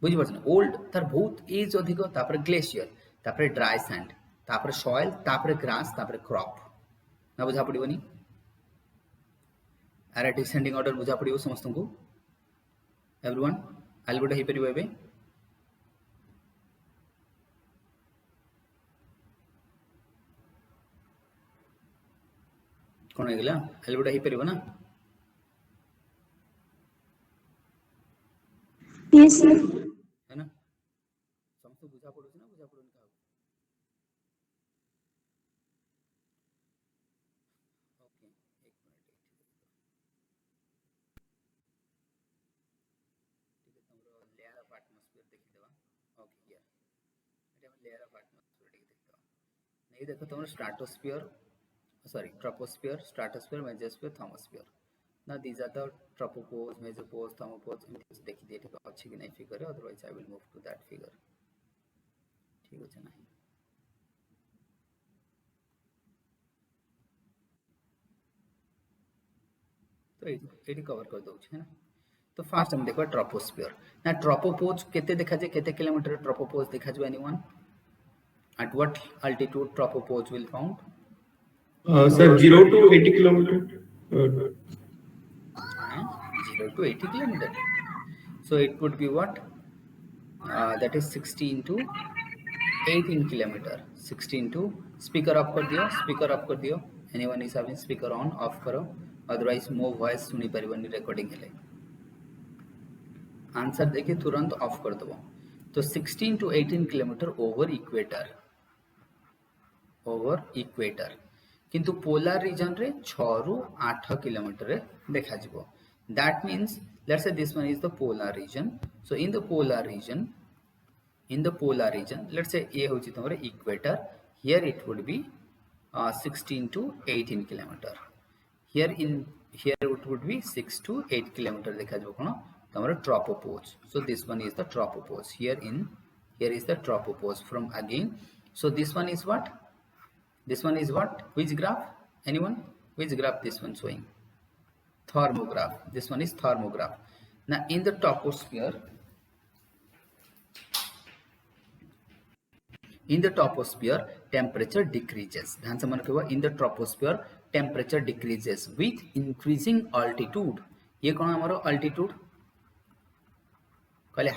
बुझि परछन, ओल्ड तार बहुत एज अधिक, तापरे ग्लेशियर, तापरे ड्राई सैंड, तापरे सॉइल, तापरे ग्रास, तापरे क्रॉप. ना बुझा पड़िबनी. आर डिसेंडिंग ऑर्डर बुझा पड़ो समस्त को एवरीवन अल्बेडो हे परिबो एबे कोन हेगला अल्बेडो हे परिबो ना यस सर है ना समस्त बुझा पड़ो ना बुझा पड़ो का ओके एक मिनट ठीक है तुमरो लेयर ऑफ एटमॉस्फेयर देखि देबा ओके हियर एटा हम लेयर ऑफ एटमॉस्फेयर देखि देबा नहीं देखो तुमरो stratosphere sorry troposphere stratosphere mesosphere thermosphere now these are the tropopause mesopause thermopause देखि दे ठीक अछि कि नहीं figure otherwise I will move to that figure ठीक अछि नहीं तो एटी कवर कर दउ छै ना तो फास्ट हम देखो ट्रोपोस्फियर ना ट्रोपोपोज केते देखा जे केते किलोमीटर ट्रोपोपोज देखा जो anyone at what altitude tropopause will found sir 0 to 80 kilometer 0 to 80 kilometer so it would be what that is 16 to 18 kilometer 16 to speaker off कर दियो anyone is having speaker on off करो otherwise मो voice सुनी परिबनी recording हेले answer देखिए तुरंत of कर दबो तो 16 to 18 किलोमीटर ओवर इक्वेटर किंतु पोलर रीजन रे 6 रु 8 किलोमीटर रे देखा जिवो that means let's say this one is the polar region so in the polar region let's say a होची तमरे equator here it would be 16 to 18 kilometer here it would be 6 to 8 kilometer देखा जो कोन तमरे tropopause so this one is the tropopause here is the tropopause from again so this one is what which graph anyone which graph this one showing thermograph this one is thermograph now in the troposphere temperature decreases ध्यान से मन रखिएगा in the troposphere temperature decreases with increasing altitude ये कौन हमारा altitude कहले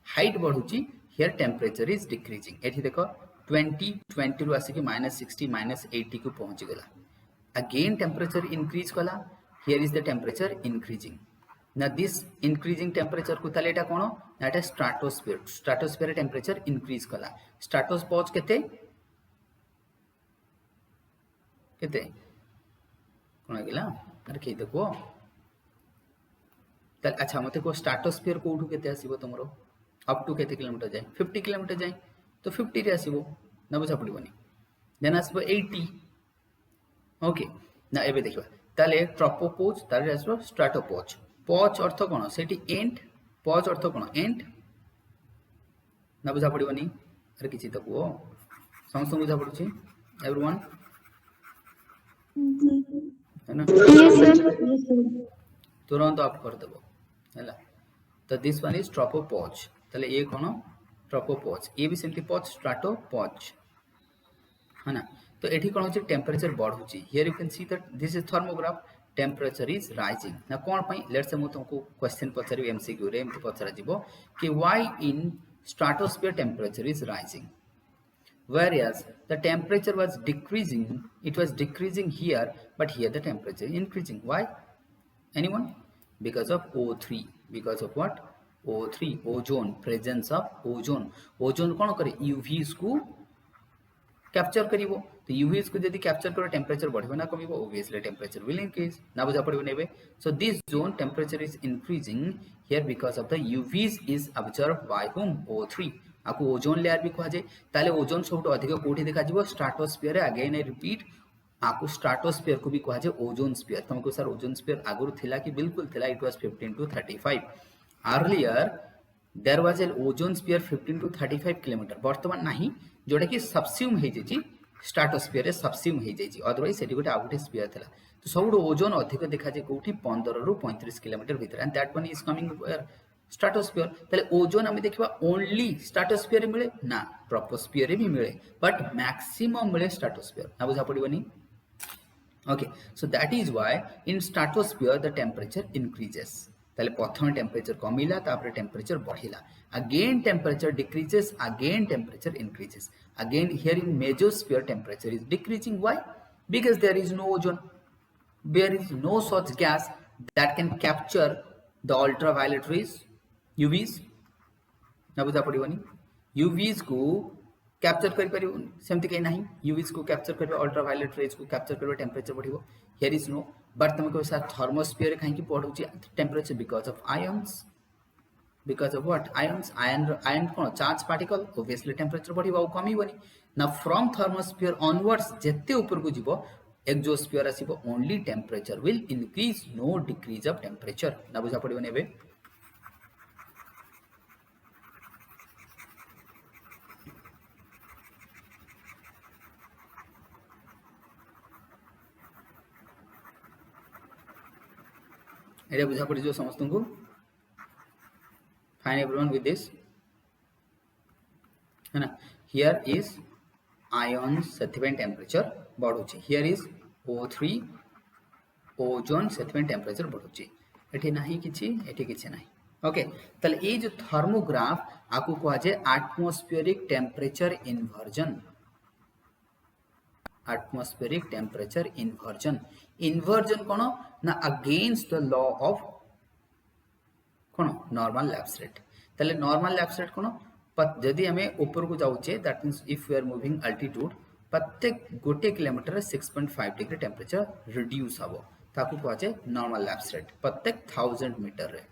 height बढ़ुची here temperature is decreasing एठी देखो 20 रु आसी कि -60 -80 को पहुंच गला again temperature increase कला here is the temperature increasing now this increasing temperature को ताले एटा कोन एटा stratosphere temperature increase कला स्ट्राटोस्फीयर केते कोन गेला अरे के देखो त अच्छा मते को स्ट्राटोस्फीयर कोठू केते आसीबो तमरो अप टू केते किलोमीटर जाय 50 किलोमीटर जाय तो 50 रे आसीबो ना बुझा पड़िबनी देन आसीबो 80 ओके ना एबे देखबा ताले ट्रोपोपोज ताले आसीबो स्ट्राटोपोज पोज अर्थ कोन सेठी एंड पोज अर्थ कोन एंड ना बुझा पड़िबनी अरे किछि त को समस्त बुझा पड़ुछि एवरीवन है ना यस सर तुरंत ऑफ कर देबो हैला तो दिस वन इज ट्रोपोपोज तले ए कोन ट्रोपोपोज ए भी सेमती पोज स्ट्राटोपोज है ना तो एठी कोन होछि टेंपरेचर बढ़ुछि here you can see that this is thermograph temperature is rising ना कोन पई लेट्स से मु तुमको क्वेश्चन पछारी एमसीक्यू रे एमती पछरा जिवो कि why in stratosphere temperature is rising whereas the temperature was decreasing it was decreasing here but here the temperature increasing why anyone because of O3 because of what O3 ozone presence of ozone कोन करे UVs को capture करिवो तो UVs को यदि capture करो temperature बढ़िबो ना कमिबो obviously temperature will increase ना बुझा पड़िबो नेबे so this zone temperature is increasing here because of the UVs is absorbed by whom O3 आको ओजोन लेयर भी कहा जाय ताले ओजोन सबटो अधिक कोठी देखा जिवो स्ट्राटोस्फीयर अगेन आई रिपीट आको स्ट्राटोस्फीयर को भी कहा जाय ओजोन स्फीयर तुमको सर ओजोन स्फीयर आगुर थिला कि बिल्कुल थिला it was 15 to 35 earlier there was an ozone sphere 15 to 35 kilometre वर्तमान नाही जोटा कि सबस्यूम हे जेची स्ट्राटोस्फीयर रे सबस्यूम हे जेची अदरवाइज सेठी गोटे आउटे स्फीयर थिला तो सबटो ओजोन अधिक देखा जाय कोठी 15 रु 35 किलोमीटर भीतर and that one is coming where stratosphere ताले ओजोन हम देखिबा ओनली स्ट्राटोस्फीयर रे मिले ना ट्रोपोस्फीयर रे भी मिले बट मैक्सिमम मिले स्ट्राटोस्फीयर ना बुझा पड़िबनी Okay, so that is why in stratosphere the temperature increases. তাহলে প্রথমে টেম্পারেচার কমিলা, তারপরে temperature বঢ়িলা, again temperature decreases, again temperature increases, again here in mesosphere temperature is decreasing. Why? Because there is no ozone, there is no such gas that can capture the ultraviolet rays, UVs. ना बुझा पड़ोनी, यूवीज को capture कर परिबोनी, सेमती कहीं नहीं, यूवीज को capture करबे, ultraviolet rays को कैप्चर करबे, टेम्परेचर बढ़िबो. हियर इज नो, बट तुम कहो सर थर्मोस्फीयर कहीं की पढ़ुची temperature because of ions. Because of what? Ions. Ion कौन? Charge particle. Obviously टेम्परेचर बढ़िबो और कमिबोनी. Now from thermosphere onwards जेते ऊपर को जीवो exosphere आसीबो, only temperature will increase, no decrease of temperature. ना बुझा पड़िबोनी एबे. एटा बुझा पड़ी जो समस्त को. Fine everyone with this, है ना. Here is ions सेथिबे टेम्परेचर बढ़ुची. Here is O3 ओजोन सेथिबे टेम्परेचर बढ़ुची. एठी नाही किछि, एठी किछि नाही. ओके, तले ए जो थर्मोग्राफ आकु कहा जे atmospheric temperature inversion. Atmospheric temperature inversion. Inversion कोन ना अगेंस्ट द लॉ ऑफ कौन? Normal lapse rate. ताले नॉर्मल लैप्स रेट कौन? जदि आम ऊपर को जाऊे, that means if we are moving altitude, प्रत्येक गोटे किलोमीटर 6.5 डिग्री टेम्परेचर रिड्यूस हम, ताकू कहुए नॉर्मल लैप्स रेट. प्रत्येक 1000 मीटर रे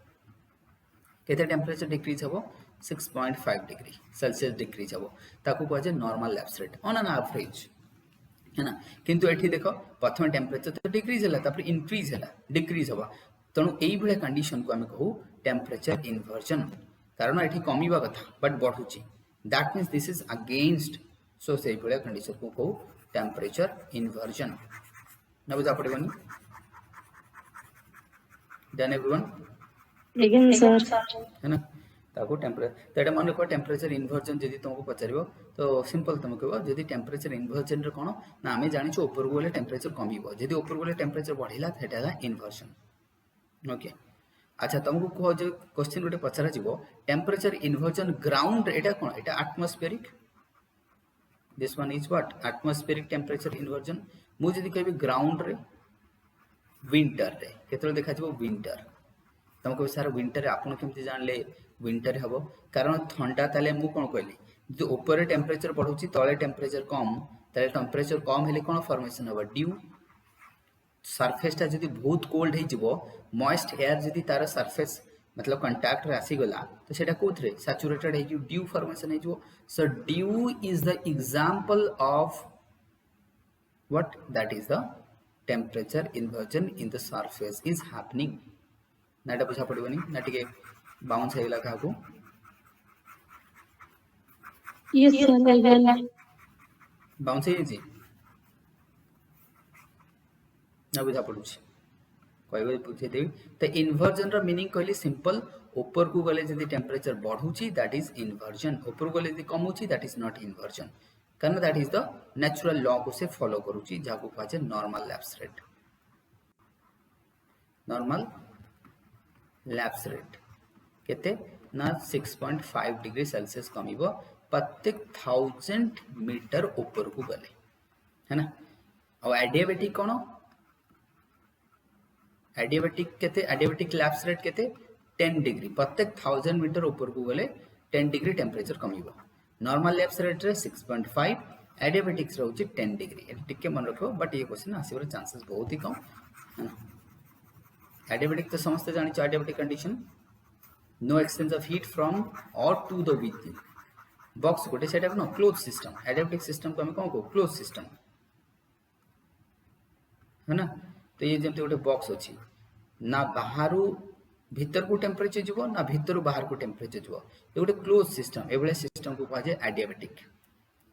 केते टेम्परेचर डिक्रीज हम? 6.5 डिग्री सेल्सियस डिक्रीज हम, ताकू कहुए normal lapse rate on an average, है ना. किंतु एठी देखो प्रथम टेम्परेचर तो डिक्रीज है, तापर इंक्रीज है, डिक्रीज हम. तेणु यही कंडीशन को आम कहू टेम्परेचर इन्वर्जन. कारण ये कमिबा कथा बट बढ़ुची, that means this is against. So से कंडीशन को कहू टेम्परेचर इन्वर्जन. ना बुझा पड़ोनी. Done everyone? again sir. है ना. ताको टेम्परेचर तो मन रख, टेम्परेचर इन्वर्जन जब तुमको पचार तो सिंपल तुम कह जब टेम्परेचर इन्वर्जन कौन ना आम जाचु ऊपर को गले टेम्परेचर कमिबो, जब ऊपर गले टेम्परेचर बढ़िला सेटा इन्वर्जन. ओके, अच्छा तुमको कह जो क्वेश्चन गोटे पचरा जीवो टेम्परेचर इन्वर्जन ग्राउंड, एटा कौन? एटा atmospheric. This one is what? Atmospheric temperature inversion. मु जदी कहबी ग्राउंड रे विंटर रे केतरो देखा जीवो विंटर. तुम कह सर विंटर आपन केमती जानले विंटर हम? कारण ठंडा ताले मु कोन कहली जो ऊपर टेम्परेचर बढ़ुची तले टेम्परेचर कम, ताले टेम्परेचर कम हेले कोन फॉर्मेशन हम? ड्यू. सरफेसटा जदि बहुत कोल्ड हो, मॉइस्ट एयर जदि तार सरफेस मतलब कंटाक्ट रे आसीगला तो सेटा कोथरे सैचुरेटेड है, ड्यू फॉर्मेशन हो. So dew is the example of what? That is the temperature inversion in the surface is happening. नाटा बुझा पड़ोनी ना टिके बाउंस हेगला काको. Yes sir, again. बाउंस हे जी ना बुझा पड़ू कह बुझे देवी. तो इन्वर्जन रो मीनिंग कहली सिंपल, ऊपर को गले जदि टेम्परेचर बढ़ुची दैट इज इन्वर्जन, ऊपर को गले जदि कमुची दैट इज नॉट इन्वर्जन. कारण that is the natural law को से फॉलो करूची, जाको कहा normal lapse rate. Normal lapse rate केते ना 6.5 डिग्री सेल्सियस कमिबो प्रत्येक 1000 मीटर ऊपर को गले, है ना. और एडियाबेटिक कौन? एडियाबेटिक केते? एडियाबेटिक लैप्स रेट केते? 10 डिग्री प्रत्येक 1000 मीटर ऊपर को गले 10 डिग्री टेम्परेचर कमिबो. नॉर्मल लैप्स रेट रे 6.5, एडियाबेटिक्स रहउची 10 डिग्री. एटी टिके मन रखो, बट ये क्वेश्चन आसीबर चांसेस बहुत ही कम, है ना. एडियाबेटिक तो समस्त जानि छ. Adiabatic condition no exchange of heat from और टू द विद बॉक्स गोटे सेटा न क्लोज सिस्टम. एडियाबेटिक सिस्टम को हम कौन कहू? क्लोज सिस्टम, है ना. तो ये जमते गोटे बॉक्स अच्छी ना बाहर भीतर को टेम्परेचर जीव ना भीतर बाहर को टेम्परेचर जीव, ये गोटे क्लोज सिस्टम. ये सिस्टम को कहुए एडियाबेटिक.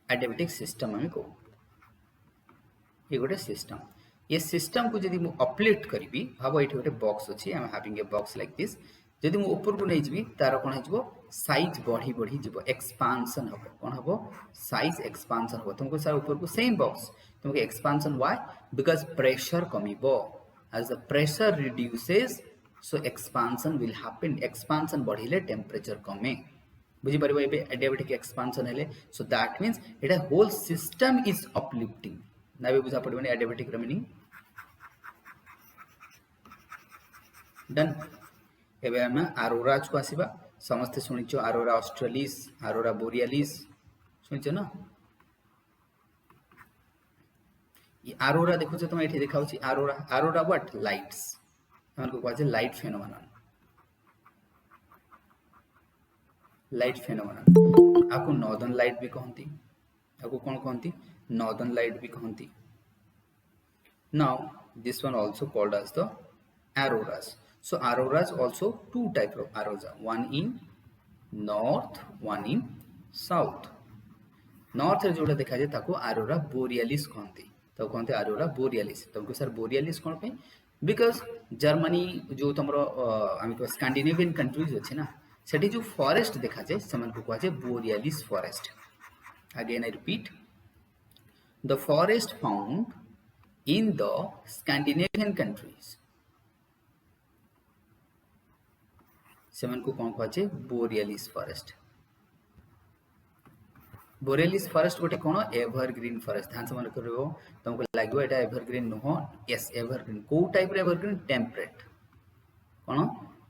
एडियाबेटिक सिस्टम आम कहू ये गोटे सिस्टम. ये सिस्टम को जब मुझे अपलिफ्ट करी, भाव ये गोटे बॉक्स अच्छी, I am having a box like this. जदि मु ऊपर को नहीं जीवी तार कोन हिजबो साइज बढ़ी बढ़ी जीवो एक्सपांशन हबो कोन हबो साइज एक्सपांशन हबो तुमको सर ऊपर को सेम बॉक्स तुमको एक्सपांशन व्हाई बिकॉज़ प्रेशर कमिबो as the pressure reduces so expansion will happen expansion बढ़िले टेम्परेचर कमे बुझी परबो एबे एडियाबेटिक एक्सपांशन हेले so that means it whole system is uplifting ना बे बुझा पड़बो एडियाबेटिक रो मीनिंग डन एबे हम अरोराज को आसीबा समस्त सुनिचो अरोरा ऑस्ट्रेलिस अरोरा बोरियालिस सुनिचो ना ये अरोरा देखो तुम एठी देखाउची अरोरा अरोरा व्हाट लाइट्स हमन को कहै लाइट फेनोमेनन आको नॉर्दर्न लाइट भी कहंती आको कोन कहंती नॉर्दर्न लाइट भी कहंती now this one also called as the auroras so auroras also two type of auroras one in north one in south north रे जोटा देखा जाय ताको अरोरा बोरियालिस कहंती तो कहते अरोरा बोरियालिस तुमको सर बोरियालिस कोन पे बिकॉज़ जर्मनी जो तमरो आमी को स्कैंडिनेवियन कंट्रीज अछि ना सेठी जो फॉरेस्ट देखा जाय समन को कहै छै borealis forest again I repeat the forest found in the Scandinavian countries semen को कौन कहै छै बोरियालिस फॉरेस्ट गोटे कोन एवरग्रीन फॉरेस्ट ध्यान से मन करबो तुमको लागो एटा एवरग्रीन नुहो यस एवरग्रीन को टाइप रे एवरग्रीन टेम्परेट कोन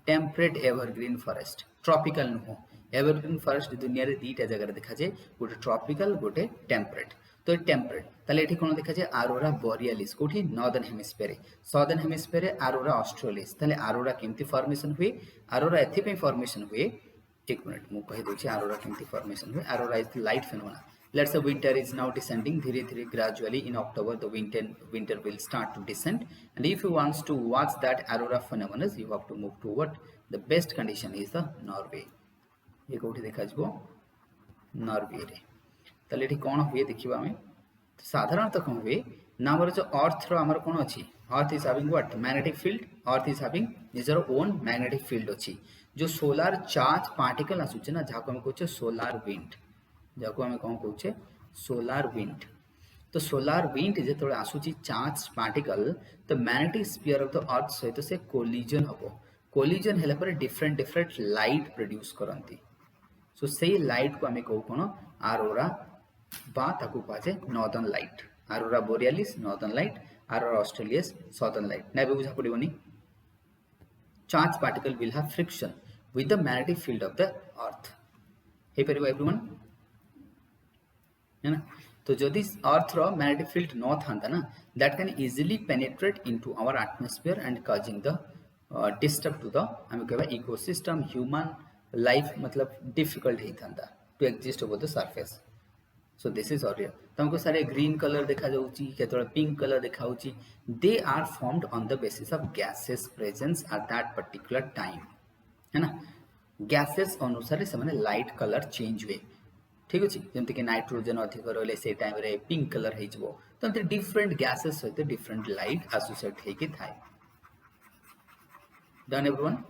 टेम्परेट एवरग्रीन फॉरेस्ट ट्रॉपिकल नुहो एवरग्रीन फॉरेस्ट दुनिया रे दीटा जगह देखा जाय गोटे ट्रॉपिकल गोटे टेम्परेट तो टेम्परेट ताले एठी कोन देखा जाय अरोरा बोरियालिस कोठी northern hemisphere southern hemisphere Arora australis ताले अरोरा केमती फॉर्मेशन हुए अरोरा एथि पे फॉर्मेशन हुए एक मिनट मु कहि दोछि अरोरा केमती फॉर्मेशन हुए Arora is the light phenomena let's say winter is now descending धीरे धीरे gradually in October the winter will start to descend and if you wants to watch that aurora phenomena you have to move toward the best condition is the Norway ये कोठी देखा जबो Norway रे ताले एठी कोन हुए देखिबा हमें साधारणतः कोन हुए ना हमर जो अर्थ रो हमर कोन अछि earth is having what magnetic field earth is having निजर ओन मैग्नेटिक फील्ड अछि जो सोलार चार्ज पार्टिकल आसुचे ना जाको हम कहछे सोलार विंड जाको हम कोन कहछे सोलार विंड तो सोलार विंड जे तोळे आसुची चार्ज पार्टिकल तो मैग्नेटिक स्फीयर ऑफ द अर्थ सहित से कोलिजन हबो कोलिजन हेला पर डिफरेंट लाइट प्रोड्यूस करंती सो सेही लाइट को हमें कहू कोन अरोरा बा ताकू कहै northern light aurora borealis northern light aurora australis southern light ना बुझा पड़िबोनी charge particle will have friction with the magnetic field of the earth हे परिबो एवरीवन है ना तो जदि अर्थ रो मैग्नेटिक फील्ड न थांता ना that can easily penetrate into our atmosphere and causing the disturb to the हम कहबा इकोसिस्टम ह्यूमन लाइफ मतलब डिफिकल्ट ही थांता to exist over the surface so this is audio तुमको सारे ग्रीन कलर देखा जाउची केतोला पिंक कलर देखाउची they are formed on the basis of gases presence at that particular time है ना गैसेस अनुसार से माने लाइट कलर चेंज हुए ठीक अछि जेमति कि नाइट्रोजन अधिक रहले से टाइम रे पिंक कलर हे जबो तो डिफरेंट गैसेस सहित डिफरेंट लाइट एसोसिएट हे के थाय डन एवरीवन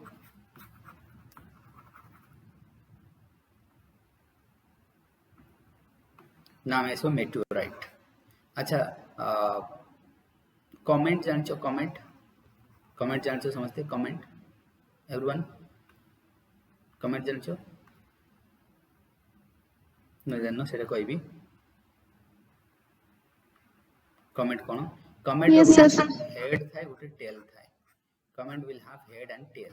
नाम है इसको मेटेओराइट अच्छा कमेंट जानछो कमेंट जानछो समझते कमेंट एवरीवन कमेंट जानछो न जाननो सेटा कहबी कमेंट कोन कमेंट Yes, sir. हेड थाय गोटे टेल थाय comet will have head and tail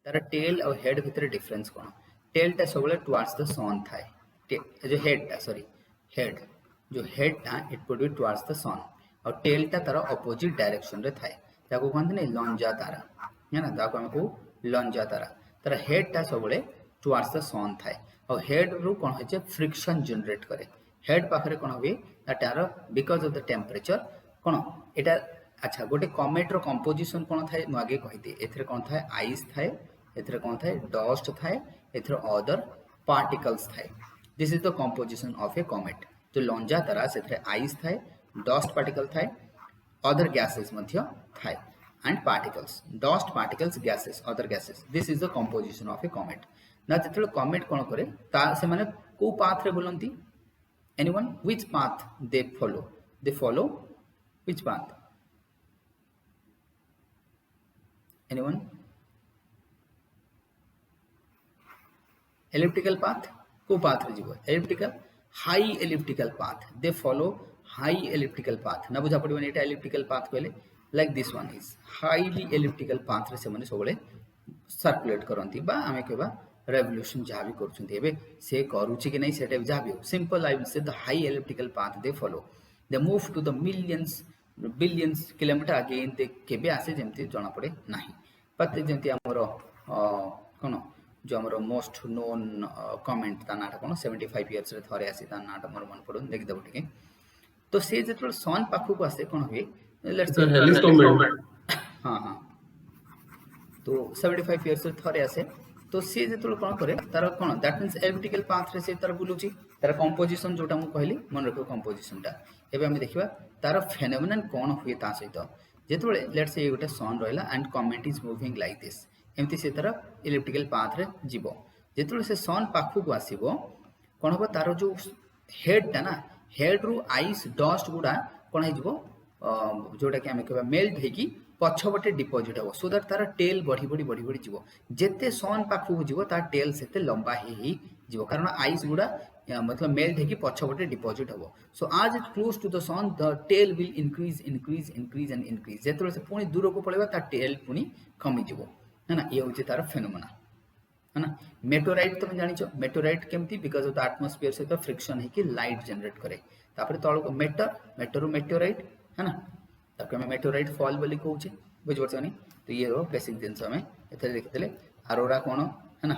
तार टेल और हेड भितर डिफरेंस कोन टेल टा सबले टुवर्ड्स द सन थाय जो हेड टा सॉरी हेड जो हेड टा it would be towards the sun और टेल टा तार अपोजिट डायरेक्शन रे थाय ताको कहंत नै लंजा तारा है ना ताको हमको लंजा तारा तार हेड टा सबले टुवर्ड्स द सन थाय और हेड रो कोन होय छै फ्रिक्शन जनरेट करे हेड पाखरे कोन होबे तार बिकॉज़ ऑफ द टेम्परेचर कोन एटा अच्छा गोटे कमेट रो कंपोजिशन कोन थाय म आगे कहिते एथरे कोन थाय आइस थाय एथरे कोन थाय डस्ट थाय एथरे अदर पार्टिकल्स थाय this is the composition of A comet तो लंजा तारा से आइस थाय डस्ट पार्टिकल थाय अदर गैसेस मध्य थाय and particles, dust particles, gases, other gases. This is the composition of a comet. Now जेतले comet कोन करे ता से माने को path रे बोलंती? Anyone? Which path they follow? They follow which path? Anyone? Elliptical path. को path रे जीवो? Elliptical, high elliptical path. They follow high elliptical path. ना बुझा पड़िबनी एटा elliptical path कहले like this one is highly elliptical path रे से माने सबले सर्कुलेट करंती बा आमे कहबा revolution जहाँ भी करछुंती एबे से करूची कि नहीं सेटा जहाँ भी हो simple I will say the high elliptical path they follow. They move to the millions billions kilometer again they केबे आसे जेमती जणा पड़े नाही पते जेमती हमर कोन जो हमर मोस्ट नोन कमेंट ता नाटा कोन 75 इयर्स रे थरे आसी ता नाटा मोर मन पड़ो देखि देबो ठीक तो से जेतल सन पाखु को आसे कोन होय लेट्स से हेलिस कमेंट हां हां तो 75 इयर्स रे थरे आसे तो से जेतल कोन करे तार कोन दैट मींस एलिप्टिकल पाथ रे से तार बुलुची तार कंपोजिशन जोटा मु कहली मन रखो कंपोजिशन ता एबे हम देखिबा तार फेनोमेनन कोन होय ता सहित जेतबेले लेट्स से गोटे सन रहला and comment is moving like this एमती से तार इलेक्ट्रिकल पाथ रे जीवो जेतबेले से सन पाखु को आसीबो कोन हो तार जो हेड ता ना हेड रु आइस डस्ट गुडा कोन हे जीवो जोटा कि हमें कहबा मेल्ट हेकी पछबटे डिपोजिट हो सो दैट तार टेल बढ़ी बढ़ी बढ़ी बढ़ी जीवो जेते सन पाखु जीवो तार टेल सेते लंबा हे जीवो कारण आइस गुडा मतलब मेल्ट हेकी पछबटे डिपोजिट हो so as it close to the sun the tail will increase increase increase and increase जेतबेले से पुनी दूर को पळेबा तार टेल पुनी कमी जीवो है ना ये होची तार फेनोमेना है ना मेटोराइट तुम जानिछो मेटोराइट केमती बिकॉज ऑफ द एटमॉस्फेयर से तो फ्रिक्शन है कि लाइट जनरेट करे तापर तळ को मेटरो मेटोराइट है ना ताके हम मेटोराइट फॉल बोली कहउछे बुझ परछनी तो ये रो बेसिक जिंस हमें एथे देखितले अरोरा कोन है ना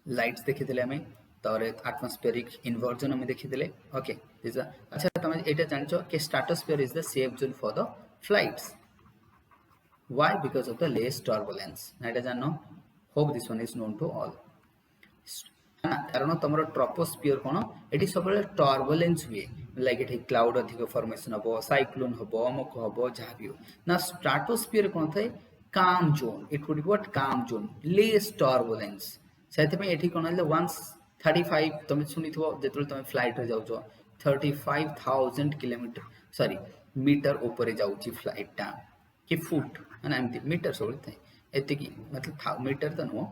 लाइट्स देखितले हमें तोरे एटमॉस्फेरिक इन्वर्जन हमें देखितले ओके दिस अच्छा तुम एटा जानिछो कि stratosphere is the safe zone for the flights why because of the less turbulence ना एटा जाननो hope this one is known to all है ना कारण तमरो ट्रोपोस्फियर कोन एटी सबले टर्बुलेंस हुए लाइक एटी क्लाउड अधिक फॉर्मेशन हबो साइक्लोन हबो अमक हबो जहा भी हो ना स्ट्रेटोस्फियर कोन थाए काम zone it would be what काम जोन लेस टर्बुलेंस सेते में एटी कोन ले वंस 35 तुम सुनिथबो जेतल तुम फ्लाइट रे जाउछो 35000 किलोमीटर सॉरी मीटर ऊपर जाउची फ्लाइट टा कि फुट है ना एमती मीटर सब थे एते की मतलब मीटर तो नो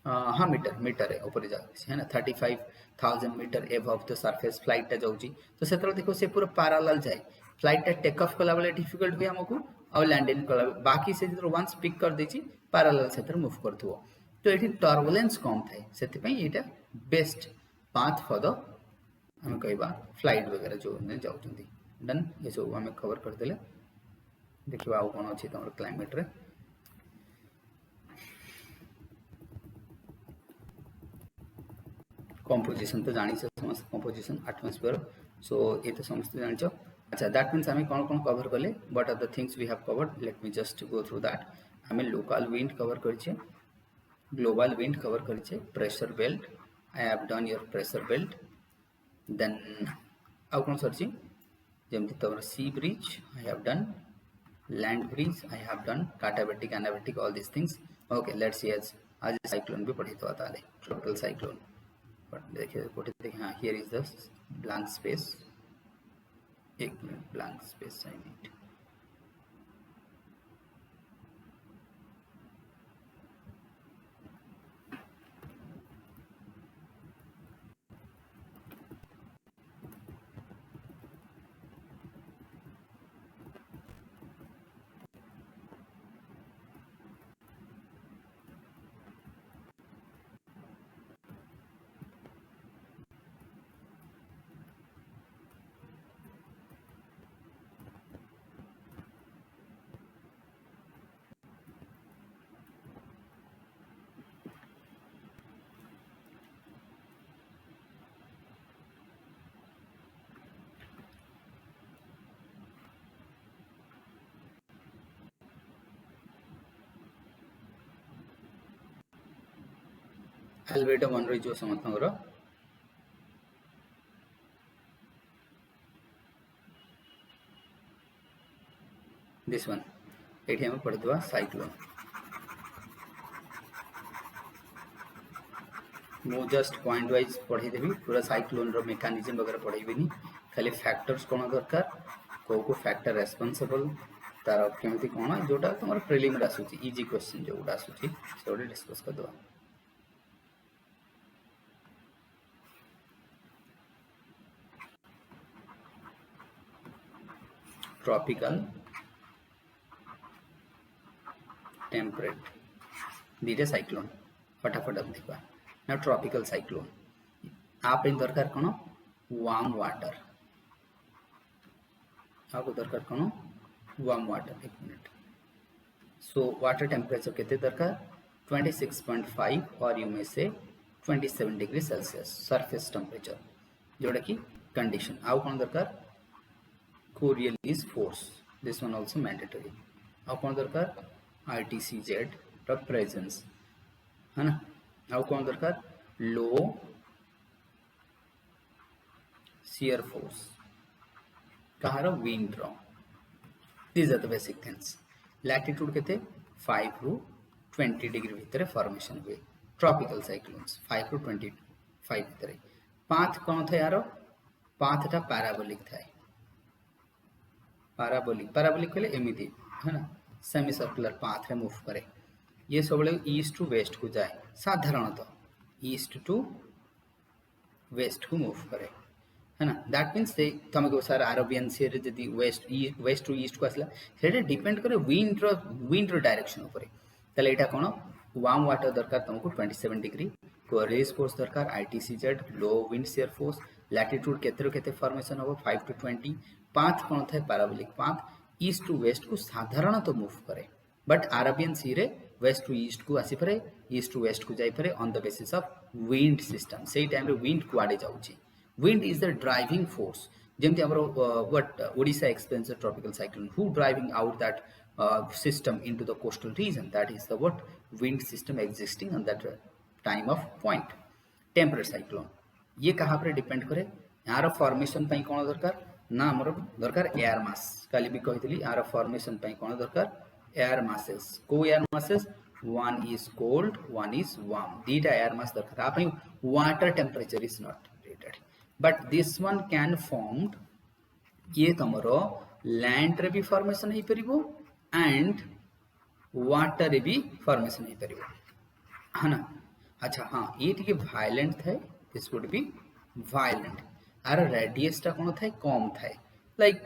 हाँ मीटर है ऊपर जाउची है ना 35000 metre above the surface flight टा जाउची तो सेतरो देखो से पूरा पैरेलल जाए फ्लाइट टा टेक ऑफ कला बेले डिफिकल्ट हुए हमको और लैंडिंग कला बाकी से जो वंस पिक कर देची पैरेलल सेतर मूव करथुओ तो एठी टर्बुलेंस कम थाए सेति पई एटा बेस्ट पाथ फॉर द हम कहबा फ्लाइट वगैरह जो ने जाउचंती डन ये सब हमें कवर कर देले देखिबा आ कोन अछि तमर क्लाइमेट रे कंपोजिशन तो जानि से समस्त कंपोजिशन एटमॉस्फेयर सो ये तो समस्त जानि छ अच्छा दैट मींस हमें कोन कोन कवर करले what are the things we have covered let me just go through that हमें लोकल विंड कवर करछे ग्लोबल विंड कवर करछे pressure belt I have done your pressure belt then आ कोन सरछि जेमति तमर sea breeze I have done land breeze I have done katabatic anabatic all these things okay let's see आज cyclone भी पढ़ी तो आता है tropical cyclone but देखिए हाँ here is the blank space एक minute blank space I need Albedo मन रही जो समर्थन this one ये हम पढ़ीदवा साइक्लोन मु जस्ट पॉइंट वाइज पढ़ीदेवी पूरा साइक्लोन रो मेकानिज्म वगैरह पढ़ेबिनी खाली फैक्टर्स कोन दरकार को फैक्टर रेस्पोंसिबल तार केमती कोन जोटा तुम प्रिलिम आसूची इजी क्वेश्चन जोटा आसूची से डिस्कस कर दवा ट्रॉपिकल टेम्परेट दीटा साइक्लोन फटाफट अब देखा ना ट्रॉपिकल साइक्लोन आप इन दरकार कौन वार्म वाटर आपको दरकार कौन वार्म वाटर एक मिनट सो वाटर टेम्परेचर केते दरकार 26.5 और यू में से 27 डिग्री सेल्सियस सरफेस टेम्परेचर जोड़ा कि कंडीशन आउ कौन दरकार chorial is force this one also mandatory आउ कौन दरकार RTCZ प्रेजेंस है ना आउ कौन दरकार लो शियर फोर्स कहार wind draw these are the basic things latitude केते 5 रु 20 डिग्री भितर फॉर्मेशन हुए ट्रॉपिकल साइक्लोन्स 5 रु 25 भितर पाथ कौन था यार पाथटा पैराबोलिक था पैराबोलिक कहले एमिति है ना सेमी सर्कुलर पाथ रे मूव करे ये सब ईस्ट टू वेस्ट को जाए साधारणतः ईस्ट टू वेस्ट को मूव करे है ना दैट मीन्स तुमको सर अरेबियन सी रे जदी वेस्ट टू ईस्ट को आसला सेटा डिपेंड करे विंड रो डायरेक्शन ऊपर तले एटा कोन वार्म वाटर दरकार तुमको 27 डिग्री कोरियल फोर्स दरकार ITCZ low wind shear force latitude केते फॉर्मेशन हो 5 to 20 पाथ कोन था parabolic path east to west को साधारणतः मूव करे बट अरेबियन सी रे वेस्ट टू ईस्ट को आसी पारे ईस्ट टू वेस्ट को जाई पारे on the basis of wind system सेही टाइम रे विंड कुआडे जाउची wind is the driving force जेमति हमरो what Odisha experience tropical cyclone who driving out that system into the coastal region that is the what wind system existing on that time of point temperate cyclone ये कहाँ पर depend करे यार formation पई कोन दरकार ना हमर दरकार एयर मास काली भी कहितली यार फॉर्मेशन पई कोन दरकार एयर मासेस को air masses one is cold one is warm दीटा एयर मास दरकार आ पई water temperature is not rated but this one can formed ये तमरो लैंड रे भी फॉर्मेशन ही परिबो एंड वाटर रे भी फॉर्मेशन ही परिबो है ना अच्छा हाँ ये टिके वायलेंट थे दिस वुड बी वायलेंट आर रेडियस टा कोन थाए कम थाए लाइक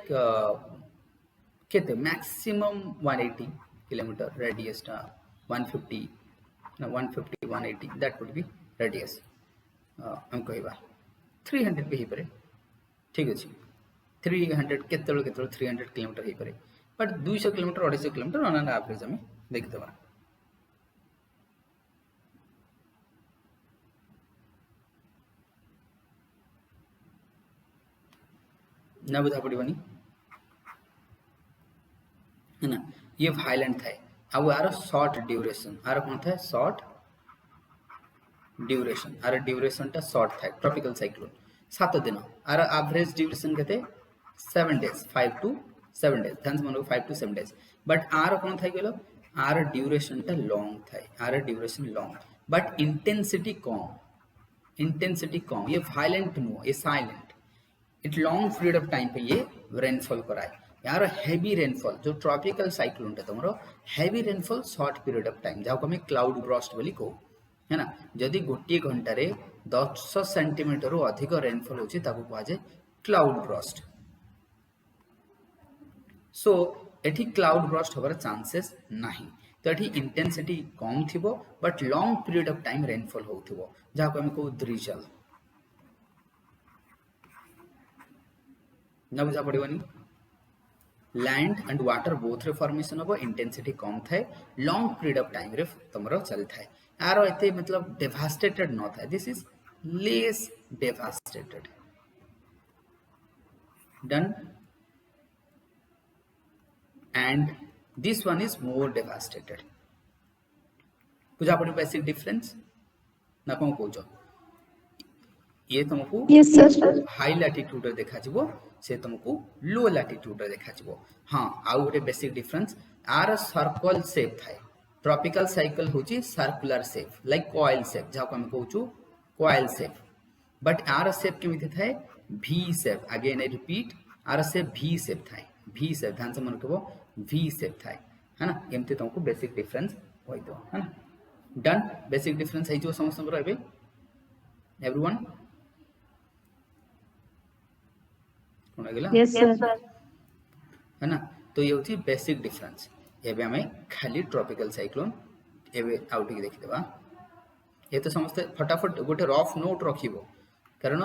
केते मैक्सिमम 180 किलोमीटर रेडियस टा 150 ना 150 180 दैट वुड बी रेडियस हम कहबा 300 भी ही परे ठीक अछि 300 केतल 300 किलोमीटर ही परे but 200 kilometre 250 kilometre on an average हम देख देबा ना बुझा पड़िबनी है ना ये वायलेंट थाए अब यार शॉर्ट ड्यूरेशन आर कोन थाए शॉर्ट ड्यूरेशन आर ड्यूरेशन टा शॉर्ट थाए ट्रॉपिकल साइक्लोन 7 दिन आर एवरेज ड्यूरेशन केते 7 days 5 to 7 days ध्यान से मानो 5 to 7 days बट आर कोन थाए गेलो आर ड्यूरेशन टा लॉन्ग थाए आर ड्यूरेशन लॉन्ग बट इंटेंसिटी कम ये वायलेंट नो ये silent it long period of time पे ये रेनफॉल कराए यार हेवी रेनफॉल जो ट्रॉपिकल साइक्लोन टा तुमरो heavy rainfall short period of time जाको हमें क्लाउड ब्रस्ट बोली को है ना जदी गोटी घंटा रे 10 सेंटीमीटर रो अधिक रेनफॉल होची ताको कहा जाय क्लाउड ब्रस्ट सो एठी क्लाउड ब्रस्ट होबार चांसेस नाही तो एठी इंटेंसिटी कम थिबो but long period of time rainfall होथिबो जाको हमें को द्रिजल ना बुझा पड़िबनी लैंड एंड वाटर बोथ रे फॉर्मेशन हो इंटेंसिटी कम थाए लॉन्ग पीरियड ऑफ टाइम रे तमरो चल थाए यार एते मतलब डेवास्टेटेड न थाए this is less devastated done and this one is more devastated बुझा पड़ी बेसिक डिफरेंस ना कोन कोजो ये तुमको यस सर हाई लैटिट्यूड रे देखा जिवो से तुमको लो लैटिट्यूड रे देखा जिवो हां आउ गोटे बेसिक डिफरेंस आर सर्कल शेप थाए ट्रॉपिकल साइकिल होची circular shape like coil shape जहाँ को हम कहूँ कॉइल शेप बट आर शेप केमिति थाए भी शेप अगेन आई रिपीट आर शेप भी शेप थाए भी शेप ध्यान से मन रखबो भी शेप थाए है ना एमती तुमको बेसिक डिफरेंस होई दो है ना डन बेसिक डिफरेंस है जो समस्त एबे एवरीवन कोन गेला Yes, sir. है ना तो ये होची बेसिक डिफरेंस एबे हमें खाली ट्रॉपिकल साइक्लोन एबे आउट की देखि देबा ये तो समस्त फटाफट गोटे रफ नोट रखिबो कारण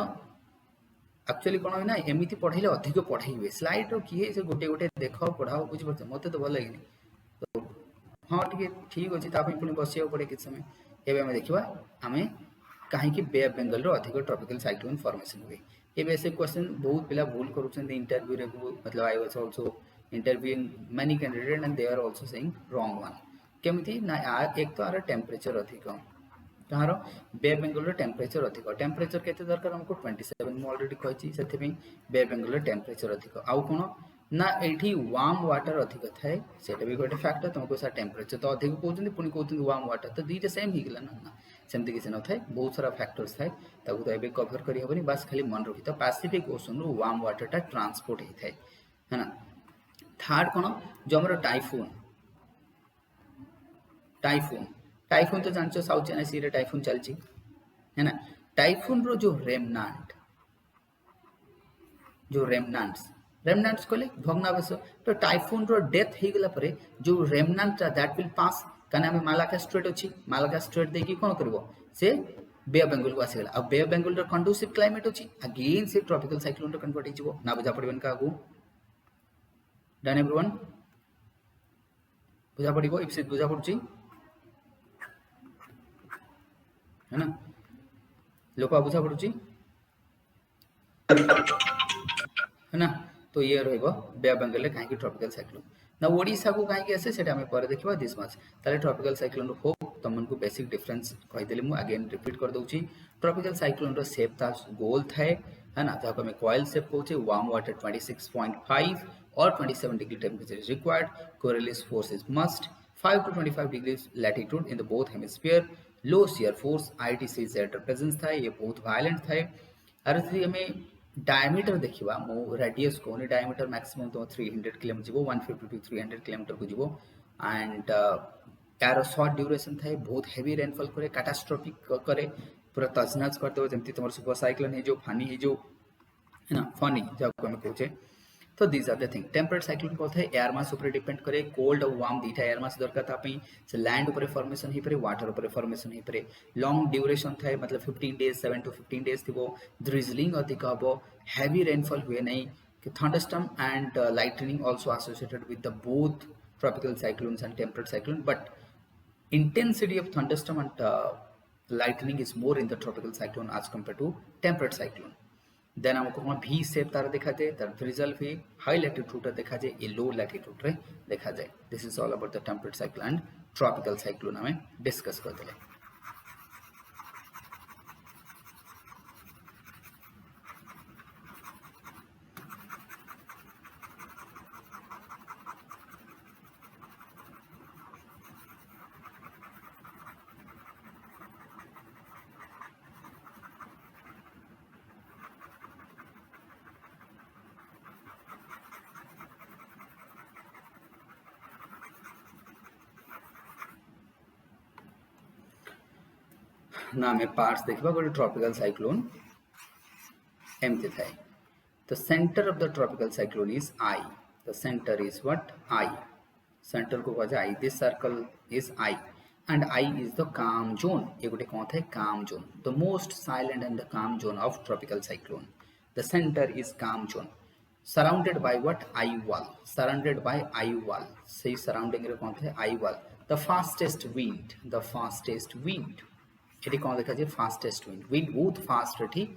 एक्चुअली कौन है ना एमती पढ़ाइले अधिक पढ़ाइबे स्लाइड रो किए से गोटे गोटे देख पढ़ाओ बुझ पड़ते मते तो भल लगनी तो हाँ टिके ठीक अच्छे ताप पुणी बसिया पड़े किसी समय एवं आम देखा आम कहीं बे ऑफ बेंगल रो अधिक ट्रॉपिकल साइक्लोन फॉर्मेशन हुए ये बेसिक क्वेश्चन बहुत पिला भूल करूछन इंटरव्यू रे मतलब I was also interviewing many candidate and they are also saying wrong one केमती ना एक तो आर टेम्परेचर अधिक कहाँ बे ऑफ बेंगल टेम्परेचर अधिक टेम्परेचर केते दरकार हमको 27 मु ऑलरेडी कहि से बे ऑफ बेंगल टेम्परेचर अधिक आउ कोन ना एठी वार्म वाटर अधिक थाए सेटा भी गोटे फैक्टर तुमको सा टेम्परेचर तो अधिक कहउछन पुनी कहउछन वार्म वाटर तो दीटा सेम ही गेला ना सेमती किसी न थाए बहुत सारा फैक्टर्स थाए ताकू तो एबे कवर करि हबनी बस खाली मन रखि तो पैसिफिक ओशन रो वार्म वाटर टा ट्रांसपोर्ट ही थाए है ना थर्ड कोन जो हमर टाइफून टाइफून टाइफून तो जानछो साउथ चाइना सी रे टाइफून चलची है ना टाइफून रो जो रेमनांट्स कहले भग्नावश तो टाइफून रो डेथ हो गला परे जो रेमनांट दैट विल पास कने हम मालाका स्ट्रेट अछि मालाका स्ट्रेट दे की कोन करबो से बे ऑफ बेंगल को आसी गला अब बे ऑफ बेंगल रो कंडूसिव क्लाइमेट अछि अगेन से ट्रॉपिकल साइक्लोन रो कन्वर्ट हिजबो ना बुझा पड़बन का आगु डन एवरीवन बुझा पड़िबो इफ से बुझा पड़छि है ना लोक बुझा पड़ुची है ना तो ये रहइबो बे ऑफ बेंगल कहीं ट्रॉपिकल साइक्लोन ना ओडिशा को कहीं आसे सेटा हमें पर देखिबा दिस मच ताले ट्रॉपिकल साइक्लोन रो होप तमन को बेसिक डिफरेंस कहि देले मु अगेन रिपीट कर दोची ट्रॉपिकल साइक्लोन रो शेप ता गोल थाए है ना जहाँ को हमें कॉइल शेप कहउचे वार्म वाटर 26.5 और 27 डिग्री temperature is required Coriolis force is must 5 to 25 degrees latitude in the both hemisphere low shear force ITC जेटर प्रेजेंस था ये बहुत वायलेंट था अरे थ्री हमें डायमीटर देखिबा मो रेडियस को ने डायमीटर मैक्सिमम तो 300 किलोमीटर जीवो 150 to 300 किलोमीटर को जीवो एंड यार शॉर्ट ड्यूरेशन था बहुत हेवी रेनफॉल करे कैटास्ट्रोफिक करे पूरा तजनज कर दो जेमती तुमर सुपर साइक्लोन है जो फानी है जो है ना फनी जब हम कहूचे तो these are the thing temperate cyclone को एयर मास ऊपर डिपेंड करे कोल्ड और वार्म दीटा एयर मास दरकार था से लैंड ऊपर फॉर्मेशन ही परे वाटर ऊपर फॉर्मेशन ही परे लॉन्ग ड्यूरेशन था मतलब 15 डेज 7 to 15 डेज थी ड्रिजलिंग अधिक हम हेवी रेनफॉल हुए नहीं कि thunderstorm and lightning also associated with the both tropical cyclones and temperate cyclone but intensity of thunderstorm and lightning is more in the tropical cyclone as compared to temperate cyclone. Then हमको वहाँ भी shape तार देखा जाए तार frizzle भी high latitude देखा जाए ये लो लैटिट्यूड रे देखा जाए this is all about the temperate cyclone and tropical cyclone हमें डिस्कस कर देले ना हमें पार्ट्स देखबा गोटे ट्रॉपिकल साइक्लोन एमती थाए the center of the tropical cyclone is I. The center is what? I. Center को कहा जाए I. This circle is I. And I is the calm zone. ये गोटे कौन था calm zone. The most silent and the calm zone of tropical cyclone. The center is calm zone. Surrounded by what? I wall. Surrounded by I wall. सही surrounding रे कौन था I wall. The fastest wind. The fastest wind. ये कौन देखा जाए fastest wind. Wind बहुत fast रही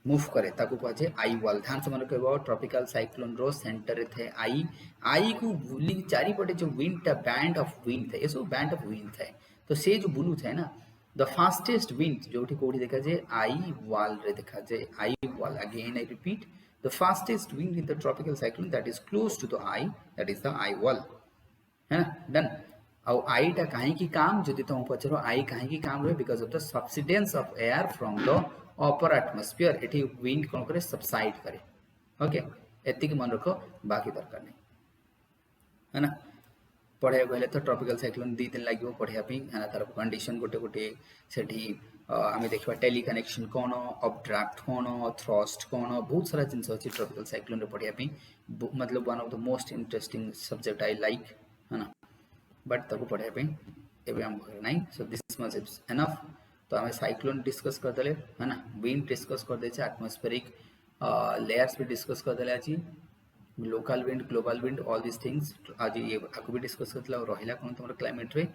मूव करे ताको कहे आई वॉल ध्यान से मन कहबो ट्रॉपिकल साइक्लोन रो सेंटर थे आई आई को बुली चारि पटे जो विंड ता बैंड ऑफ विंड थे eso बैंड ऑफ विंड थे तो से जो बुलू थे ना द फास्टेस्ट विंड जोठी कोठी देखा जे आई वॉल रे देखा जे eye wall again I repeat the fastest wind in the tropical cyclone that is close to the eye that is the eye wall है ना डन आउ आईटा कहीं की काम जदि तुम पचरो आई कहीं की काम रहे because of the subsidence of air from the upper atmosphere एठी विंड कोन करे सबसाइड करे ओके एतिक मन रखो बाकी दरकार नहीं है ना पढ़े गले तो ट्रॉपिकल साइक्लोन 2 दिन लगे पढ़िया है ना तार कंडीशन गोटे गोटे सेठी आम देखा टेली कनेक्शन कौन अपड्राफ्ट कौन थ्रस्ट कौन बहुत सारा जिन अच्छी ट्रॉपिकल साइक्लोन पढ़िया मतलब one of the most interesting subject I like है ना बट ताको पढ़ाई एवं आम घर ना so this much is enough तो आम साइक्लोन डिस्कस करदे है ना विंड डिस्कस करदे एटमॉस्फेरिक लेयर्स भी डिस्कस करदे आज local wind global wind all this things आज ये आपको भी डिस्कस करते रहा कौन तुम क्लाइमेट रे